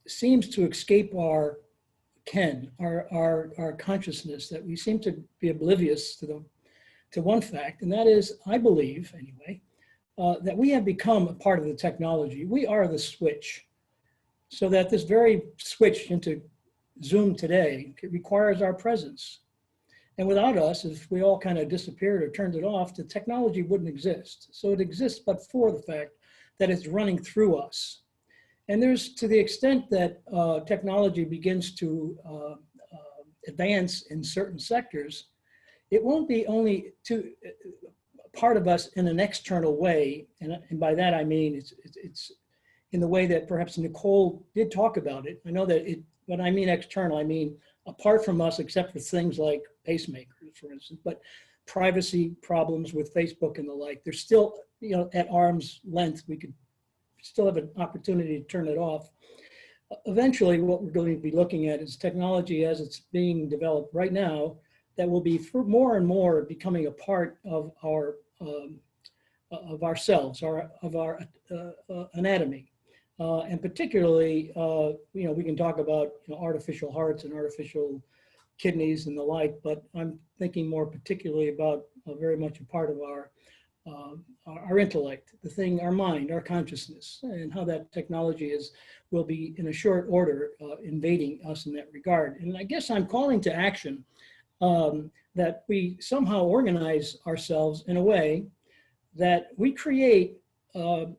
seems to escape our ken, our consciousness, that we seem to be oblivious to one fact, and that is, I believe anyway, that we have become a part of the technology. We are the switch. So that this very switch into Zoom today, it requires our presence. And without us, if we all kind of disappeared or turned it off, the technology wouldn't exist. So it exists but for the fact that it's running through us. And there's, to the extent that technology begins to advance in certain sectors, it won't be only to part of us in an external way. And by that, I mean, it's in the way that perhaps Nicole did talk about it. I know that when I mean external, I mean apart from us, except for things like pacemakers, for instance, but privacy problems with Facebook and the like, they're still, at arm's length. We could still have an opportunity to turn it off. Eventually, what we're going to be looking at is technology as it's being developed right now that will be more and more becoming a part of our of ourselves, of our anatomy. And particularly, we can talk about artificial hearts and artificial kidneys and the like, but I'm thinking more particularly about very much a part of our intellect, our mind, our consciousness, and how that technology will be in a short order invading us in that regard. And I guess I'm calling to action that we somehow organize ourselves in a way that we create an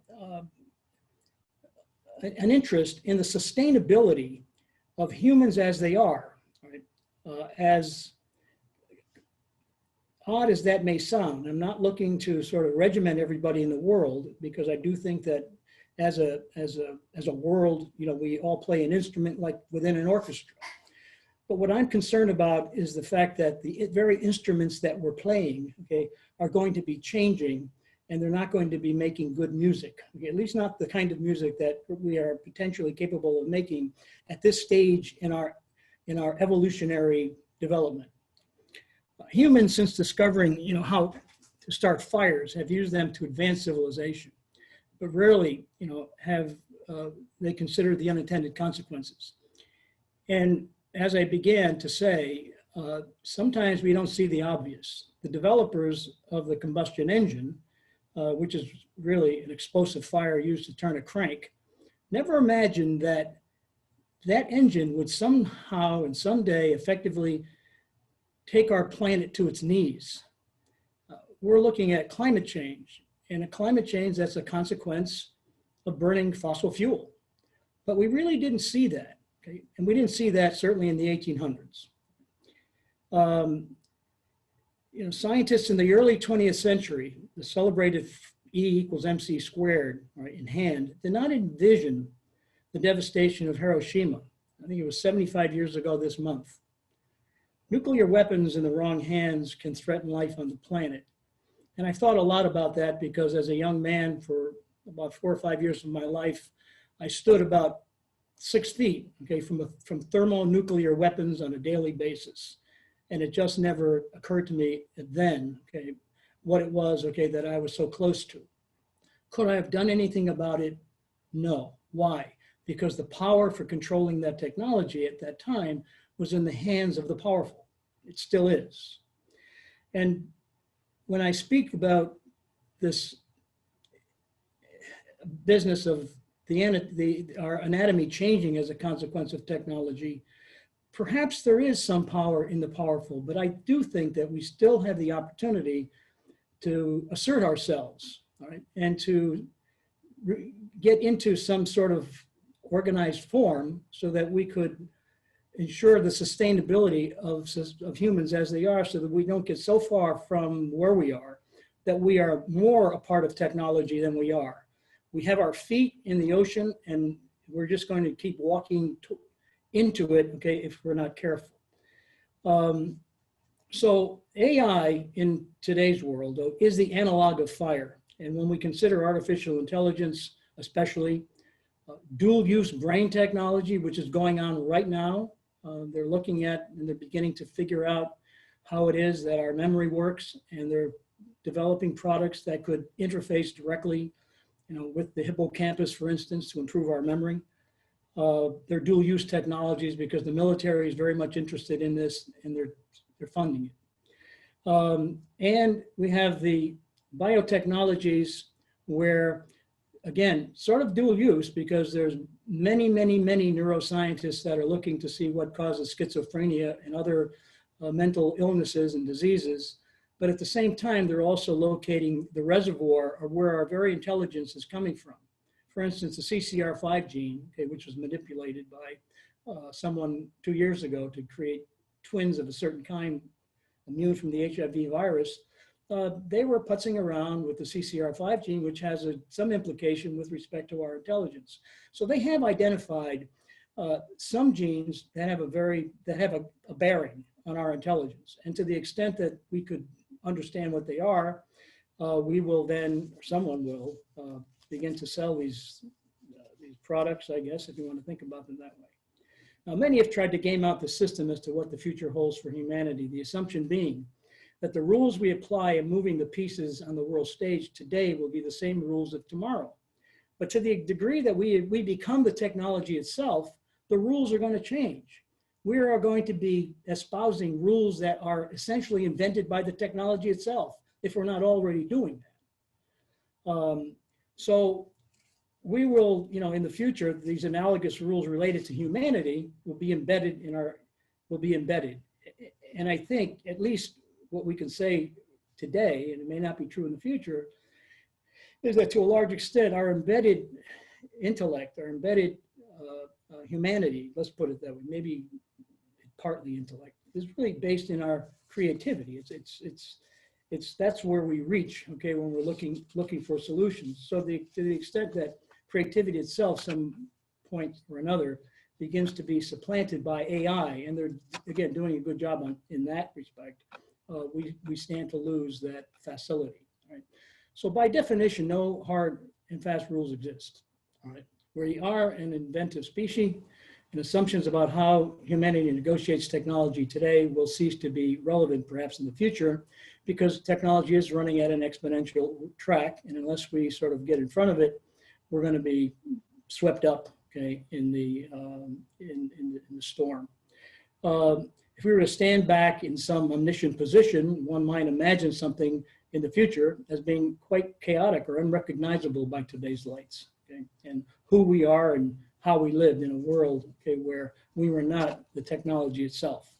interest in the sustainability of humans as they are, right? As odd as that may sound, I'm not looking to sort of regiment everybody in the world, because I do think that as a world, we all play an instrument like within an orchestra. But what I'm concerned about is the fact that the very instruments that we're playing, okay, are going to be changing, and they're not going to be making good music, okay? At least not the kind of music that we are potentially capable of making at this stage in our evolutionary development. Humans, since discovering how to start fires, have used them to advance civilization, but rarely have they considered the unintended consequences. And as I began to say, sometimes we don't see the obvious. The developers of the combustion engine, which is really an explosive fire used to turn a crank, never imagined that that engine would somehow and someday effectively take our planet to its knees. We're looking at climate change, and a climate change that's a consequence of burning fossil fuel. But we really didn't see that, okay? And we didn't see that certainly in the 1800s. Scientists in the early 20th century, the celebrated E = mc², right, in hand, did not envision the devastation of Hiroshima. I think it was 75 years ago this month. Nuclear weapons in the wrong hands can threaten life on the planet. And I thought a lot about that because as a young man for about 4 or 5 years of my life, I stood about 6 feet, okay, from thermonuclear weapons on a daily basis. And it just never occurred to me then, okay, what it was, okay, that I was so close to. Could I have done anything about it? No. Why? Because the power for controlling that technology at that time was in the hands of the powerful. It still is. And when I speak about this business of our anatomy changing as a consequence of technology, perhaps there is some power in the powerful, but I do think that we still have the opportunity to assert ourselves, right, and to get into some sort of organized form so that we could ensure the sustainability of humans as they are, so that we don't get so far from where we are that we are more a part of technology than we are. We have our feet in the ocean and we're just going to keep walking into it, okay, if we're not careful. So AI in today's world, though, is the analog of fire. And when we consider artificial intelligence, especially dual use brain technology, which is going on right now, they're looking at and they're beginning to figure out how it is that our memory works, and they're developing products that could interface directly, you know, with the hippocampus, for instance, to improve our memory. They're dual use technologies because the military is very much interested in this and they're funding it. And we have the biotechnologies where, again, sort of dual use because there's many neuroscientists that are looking to see what causes schizophrenia and other mental illnesses and diseases. But at the same time, they're also locating the reservoir of where our very intelligence is coming from. For instance, the CCR5 gene, okay, which was manipulated by someone 2 years ago to create twins of a certain kind immune from the HIV virus, they were putzing around with the CCR5 gene, which has some implication with respect to our intelligence. So they have identified some genes that have a bearing on our intelligence. And to the extent that we could understand what they are, we will then, or someone will, begin to sell these products, I guess, if you want to think about them that way. Now, many have tried to game out the system as to what the future holds for humanity, the assumption being that the rules we apply in moving the pieces on the world stage today will be the same rules of tomorrow. But to the degree that we become the technology itself, the rules are going to change. We are going to be espousing rules that are essentially invented by the technology itself, if we're not already doing that. So we will, you know, in the future, these analogous rules related to humanity will be embedded. And I think at least what we can say today, and it may not be true in the future, is that to a large extent, our embedded intellect, our embedded humanity, let's put it that way, maybe partly intellect, is really based in our creativity. That's where we reach, okay, when we're looking for solutions. So to the extent that creativity itself, some point or another, begins to be supplanted by AI, and they're again doing a good job in that respect, we stand to lose that facility. Right? So by definition, no hard and fast rules exist. All right, we are an inventive species, and assumptions about how humanity negotiates technology today will cease to be relevant, perhaps in the future, because technology is running at an exponential track, and unless we sort of get in front of it, we're going to be swept up, okay, in the storm. If we were to stand back in some omniscient position, one might imagine something in the future as being quite chaotic or unrecognizable by today's lights, okay, and who we are and how we lived in a world, okay, where we were not the technology itself.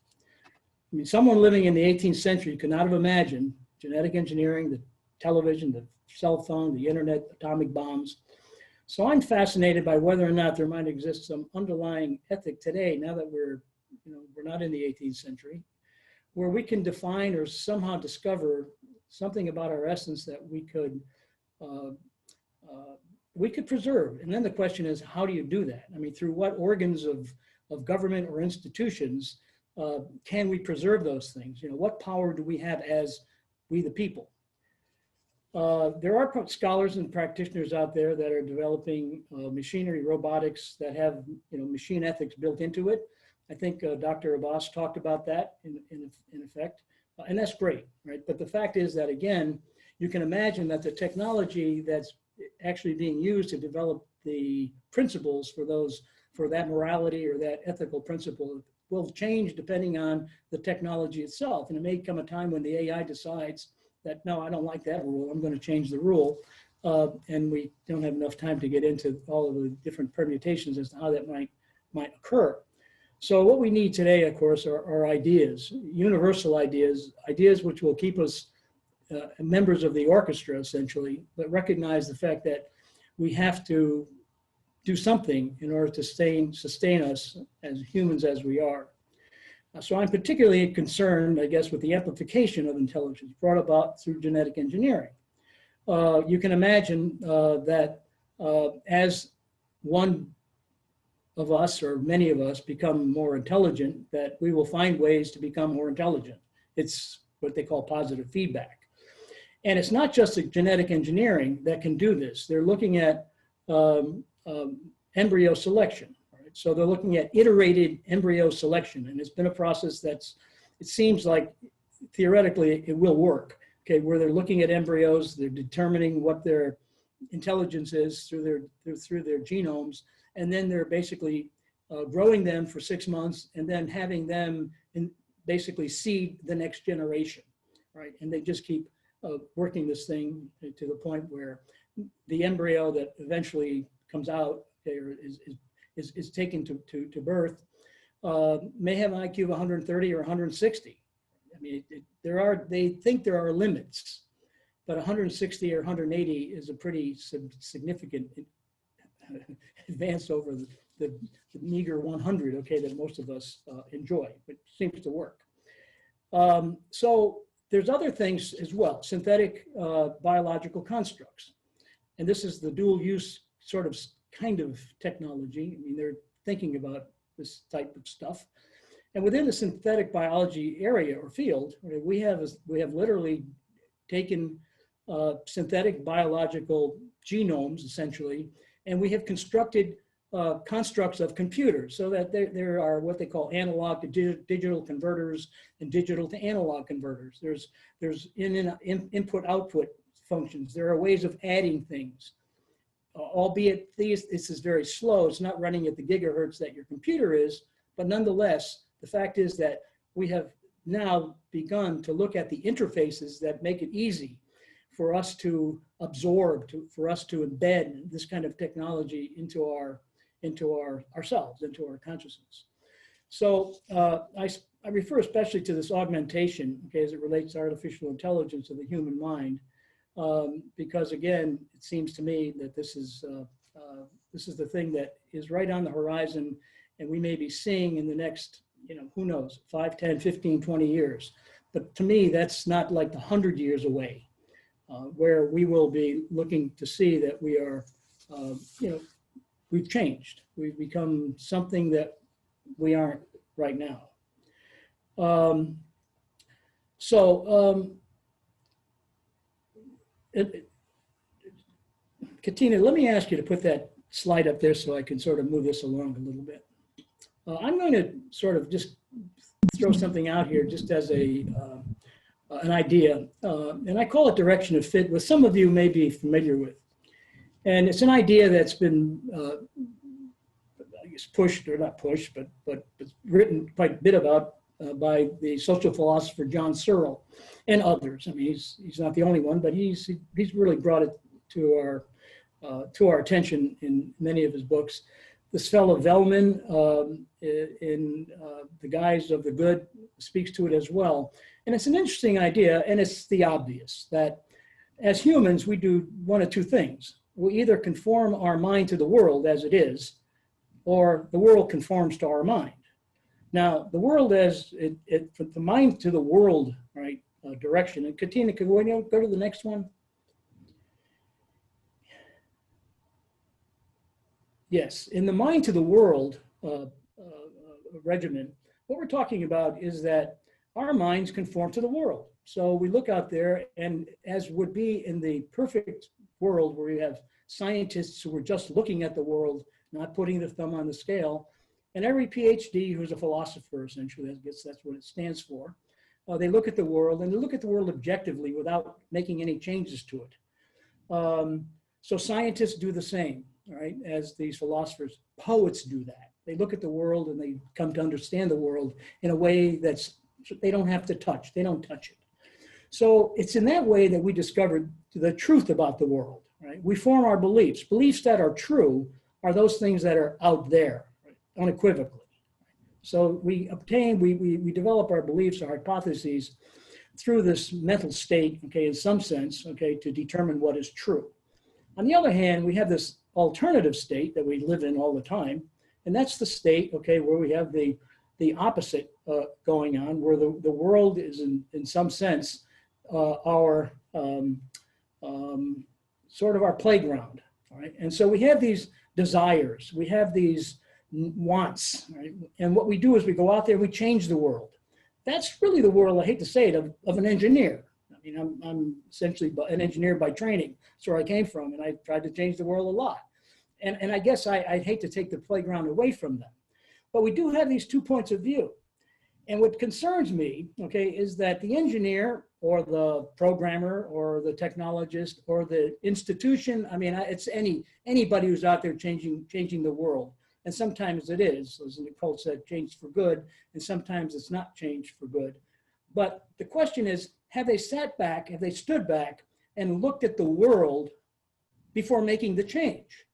I mean, someone living in the 18th century could not have imagined genetic engineering, the television, the cell phone, the internet, atomic bombs. So I'm fascinated by whether or not there might exist some underlying ethic today, now that we're not in the 18th century, where we can define or somehow discover something about our essence that we could we could preserve. And then the question is, how do you do that? I mean, through what organs of government or institutions can we preserve those things? You know, what power do we have as we the people? There are scholars and practitioners out there that are developing machinery, robotics that have, you know, machine ethics built into it. I think Dr. Abbas talked about that in effect, and that's great, right? But the fact is that, again, you can imagine that the technology that's actually being used to develop the principles for that morality or that ethical principle will change depending on the technology itself. And it may come a time when the AI decides that, no, I don't like that rule, I'm going to change the rule. And we don't have enough time to get into all of the different permutations as to how that might occur. So what we need today, of course, are ideas, universal ideas, ideas which will keep us members of the orchestra, essentially, but recognize the fact that we have to do something in order to sustain us as humans as we are. So I'm particularly concerned, I guess, with the amplification of intelligence brought about through genetic engineering. You can imagine that as one of us or many of us become more intelligent, that we will find ways to become more intelligent. It's what they call positive feedback. And it's not just the genetic engineering that can do this. They're looking at embryo selection. Right? So they're looking at iterated embryo selection. And it's been a process it seems like theoretically it will work. Okay, where they're looking at embryos, they're determining what their intelligence is through their genomes, and then they're basically growing them for 6 months and then having them basically seed the next generation, right? And they just keep working this thing to the point where the embryo that eventually comes out or is taken to birth may have an IQ of 130 or 160. I mean, they think there are limits, but 160 or 180 is a pretty significant advance over the meager 100, okay, that most of us enjoy, but seems to work. So there's other things as well, synthetic biological constructs. And this is the dual use kind of technology. I mean, they're thinking about this type of stuff. And within the synthetic biology area or field, we have literally taken synthetic biological genomes, essentially, and we have constructed constructs of computers so that there are what they call analog to digital converters and digital to analog converters. There's input-output functions. There are ways of adding things, albeit this is very slow. It's not running at the gigahertz that your computer is, but nonetheless, the fact is that we have now begun to look at the interfaces that make it easy for us to absorb, for us to embed this kind of technology into ourselves, into our consciousness. So I refer especially to this augmentation, okay, as it relates to artificial intelligence of the human mind, because again, it seems to me that this is the thing that is right on the horizon, and we may be seeing in the next, who knows, 5, 10, 15, 20 years. But to me, that's not like 100 years away, where we will be looking to see that we are, we've changed. We've become something that we aren't right now. Katina, let me ask you to put that slide up there so I can sort of move this along a little bit. I'm going to sort of just throw something out here just as an idea, and I call it direction of fit, which some of you may be familiar with. And it's an idea that's been, I guess, pushed, or not pushed, but written quite a bit about by the social philosopher John Searle and others. I mean, he's not the only one, but he's really brought it to our attention in many of his books. This fellow Vellman, in The Guise of the Good, speaks to it as well. And it's an interesting idea, and it's the obvious that as humans, we do one of two things. We either conform our mind to the world as it is, or the world conforms to our mind. Now, the world as the mind to the world, right, direction. And Katina, could we go to the next one? Yes, in the mind to the world regimen, what we're talking about is that our minds conform to the world. So we look out there, and as would be in the perfect world where you have scientists who are just looking at the world, not putting the thumb on the scale, and every PhD who's a philosopher, essentially, I guess that's what it stands for, they look at the world, and they look at the world objectively without making any changes to it. So scientists do the same, right, as these philosophers. Poets do that. They look at the world and they come to understand the world in a way that's, they don't have to touch. They don't touch it. So it's in that way that we discovered the truth about the world, right? We form our beliefs. Beliefs that are true are those things that are out there, right, unequivocally. So we obtain, we develop our beliefs, our hypotheses through this mental state, okay, in some sense, okay, to determine what is true. On the other hand, we have this alternative state that we live in all the time, and that's the state, okay, where we have the opposite going on, where the world is in some sense our sort of our playground, all right? And so we have these desires, we have these wants, right? And what we do is we go out there, we change the world. That's really the world, I hate to say it, of an engineer. I mean, I'm essentially an engineer by training. That's where I came from, and I tried to change the world a lot. And I guess I'd hate to take the playground away from them. But we do have these 2 points of view. And what concerns me, okay, is that the engineer or the programmer or the technologist or the institution, I mean, it's anybody who's out there changing the world. And sometimes it is, as Nicole said, changed for good, and sometimes it's not changed for good. But the question is, have they sat back, have they stood back and looked at the world before making the change?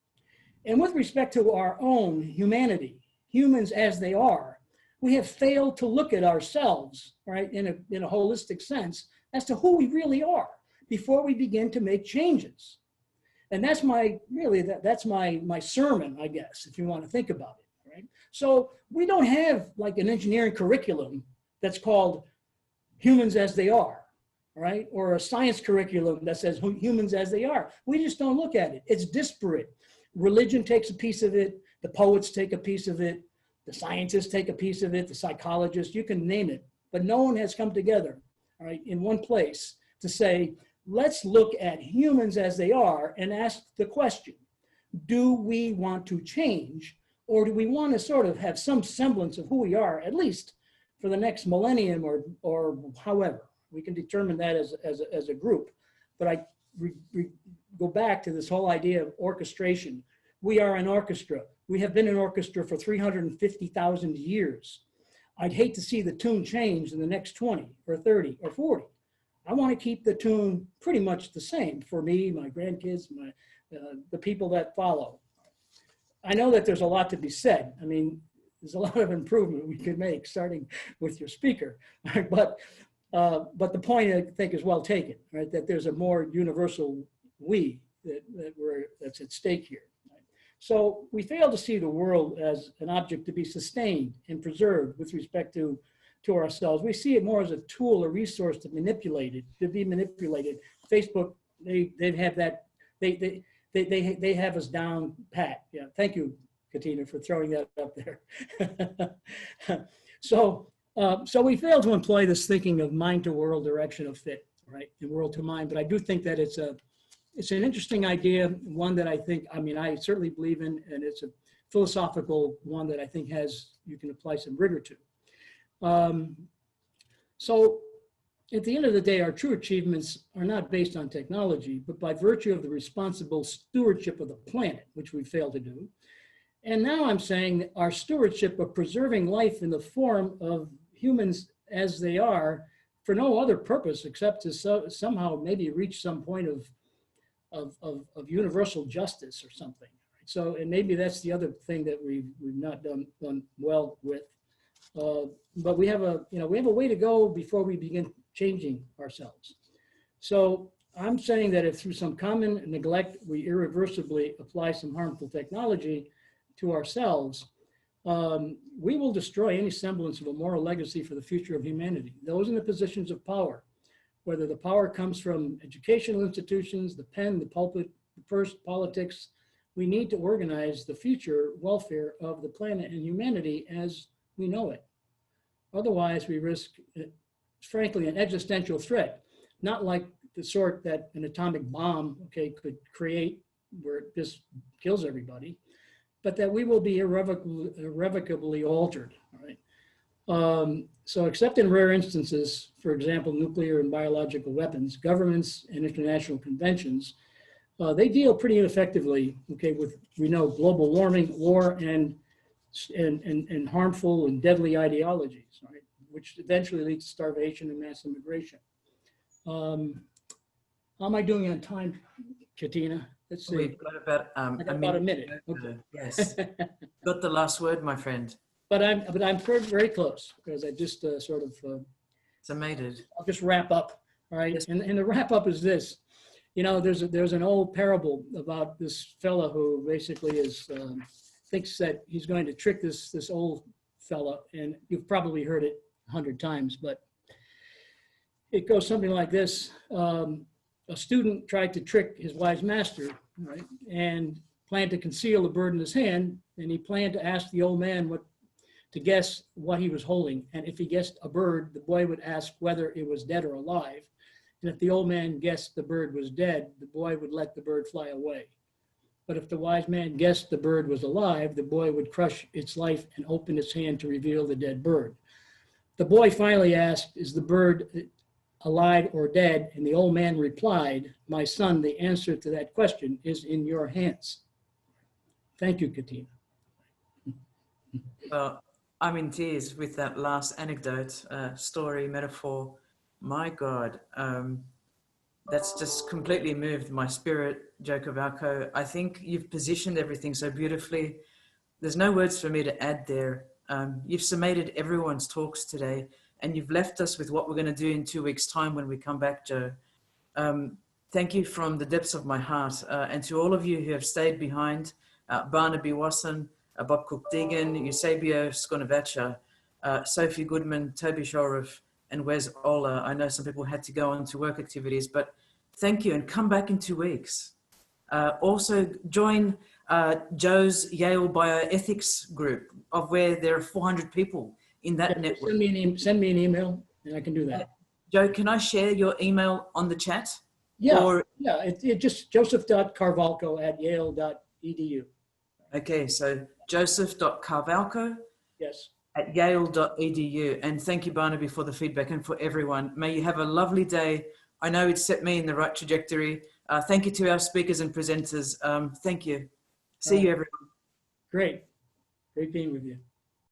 And with respect to our own humanity, humans as they are, we have failed to look at ourselves, right, in a holistic sense as to who we really are before we begin to make changes. And that's that's my sermon, I guess, if you want to think about it, right? So we don't have like an engineering curriculum that's called Humans as They Are, right? Or a science curriculum that says humans as they are. We just don't look at it. It's disparate. Religion takes a piece of it. The poets take a piece of it. The scientists take a piece of it. The psychologists, you can name it. But no one has come together, all right, in one place to say, let's look at humans as they are and ask the question, do we want to change, or do we want to sort of have some semblance of who we are, at least for the next millennium or however? We can determine that as a group. But I go back to this whole idea of orchestration. We are an orchestra. We have been an orchestra for 350,000 years. I'd hate to see the tune change in the next 20 or 30 or 40. I want to keep the tune pretty much the same for me, my grandkids, the people that follow. I know that there's a lot to be said. I mean, there's a lot of improvement we could make, starting with your speaker. But the point, I think, is well taken, right? That there's a more universal we that's at stake here. Right? So we fail to see the world as an object to be sustained and preserved with respect to ourselves. We see it more as a tool, a resource to manipulate it, to be manipulated. Facebook, they have that, they have us down pat. Yeah, thank you, Katina, for throwing that up there. So we fail to employ this thinking of mind to world, direction of fit, right, and world to mind. But I do think that it's an interesting idea, one that I think, I mean, I certainly believe in, and it's a philosophical one that I think you can apply some rigor to. So at the end of the day, our true achievements are not based on technology, but by virtue of the responsible stewardship of the planet, which we fail to do. And now I'm saying that our stewardship of preserving life in the form of humans as they are for no other purpose except to somehow maybe reach some point of universal justice or something. So, and maybe that's the other thing that we've not done well with. But we have a way to go before we begin changing ourselves. So I'm saying that if through some common neglect, we irreversibly apply some harmful technology to ourselves, we will destroy any semblance of a moral legacy for the future of humanity. Those in the positions of power, whether the power comes from educational institutions, the pen, the pulpit, the purse, politics, we need to organize the future welfare of the planet and humanity as we know it. Otherwise, we risk, frankly, an existential threat, not like the sort that an atomic bomb, okay, could create where it just kills everybody, but that we will be irrevocably altered, all right? So except in rare instances, for example, nuclear and biological weapons, governments and international conventions, they deal pretty effectively, okay, with, we know, global warming, war, and harmful and deadly ideologies, right, which eventually leads to starvation and mass immigration. How am I doing on time, Katina? Let's see. We've got about I got about a minute. Okay. Yes, got the last word, my friend. But I'm very close, because I just sort of Summated. I'll just wrap up. All right, Yes. and the wrap up is this. You know, there's an old parable about this fella who basically is thinks that he's going to trick this old fella, and you've probably heard it 100 times, but it goes something like this. A student tried to trick his wise master, right, and planned to conceal a bird in his hand, and he planned to ask the old man to guess what he was holding. And if he guessed a bird, the boy would ask whether it was dead or alive. And if the old man guessed the bird was dead, the boy would let the bird fly away. But if the wise man guessed the bird was alive, the boy would crush its life and open its hand to reveal the dead bird. The boy finally asked, "Is the bird alive or dead?" And the old man replied, "My son, the answer to that question is in your hands." Thank you, Katina. Well, I'm in tears with that last anecdote, story, metaphor. My God, that's just completely moved my spirit, Joe Kovalko. I think you've positioned everything so beautifully. There's no words for me to add there. You've summated everyone's talks today, and you've left us with what we're going to do in 2 weeks' time when we come back, Joe. Thank you from the depths of my heart. And to all of you who have stayed behind, Barnaby Wasson, Bob Cook-Deegan, Eusebio Skonavacha, Sophie Goodman, Toby Shorroff, and Wes Ola. I know some people had to go on to work activities, but thank you, and come back in 2 weeks. Also join Joe's Yale Bioethics group, of where there are 400 people in that network. Send me an email, and I can do that. Joe, can I share your email on the chat? Yeah, Or, yeah. It just joseph.carvalco@yale.edu. okay, so joseph.carvalco Yes. at yale.edu. And thank you, Barnaby, for the feedback, and for everyone. May you have a lovely day. I know it set me in the right trajectory. Thank you to our speakers and presenters. Thank you. See you, everyone. Great. Great being with you.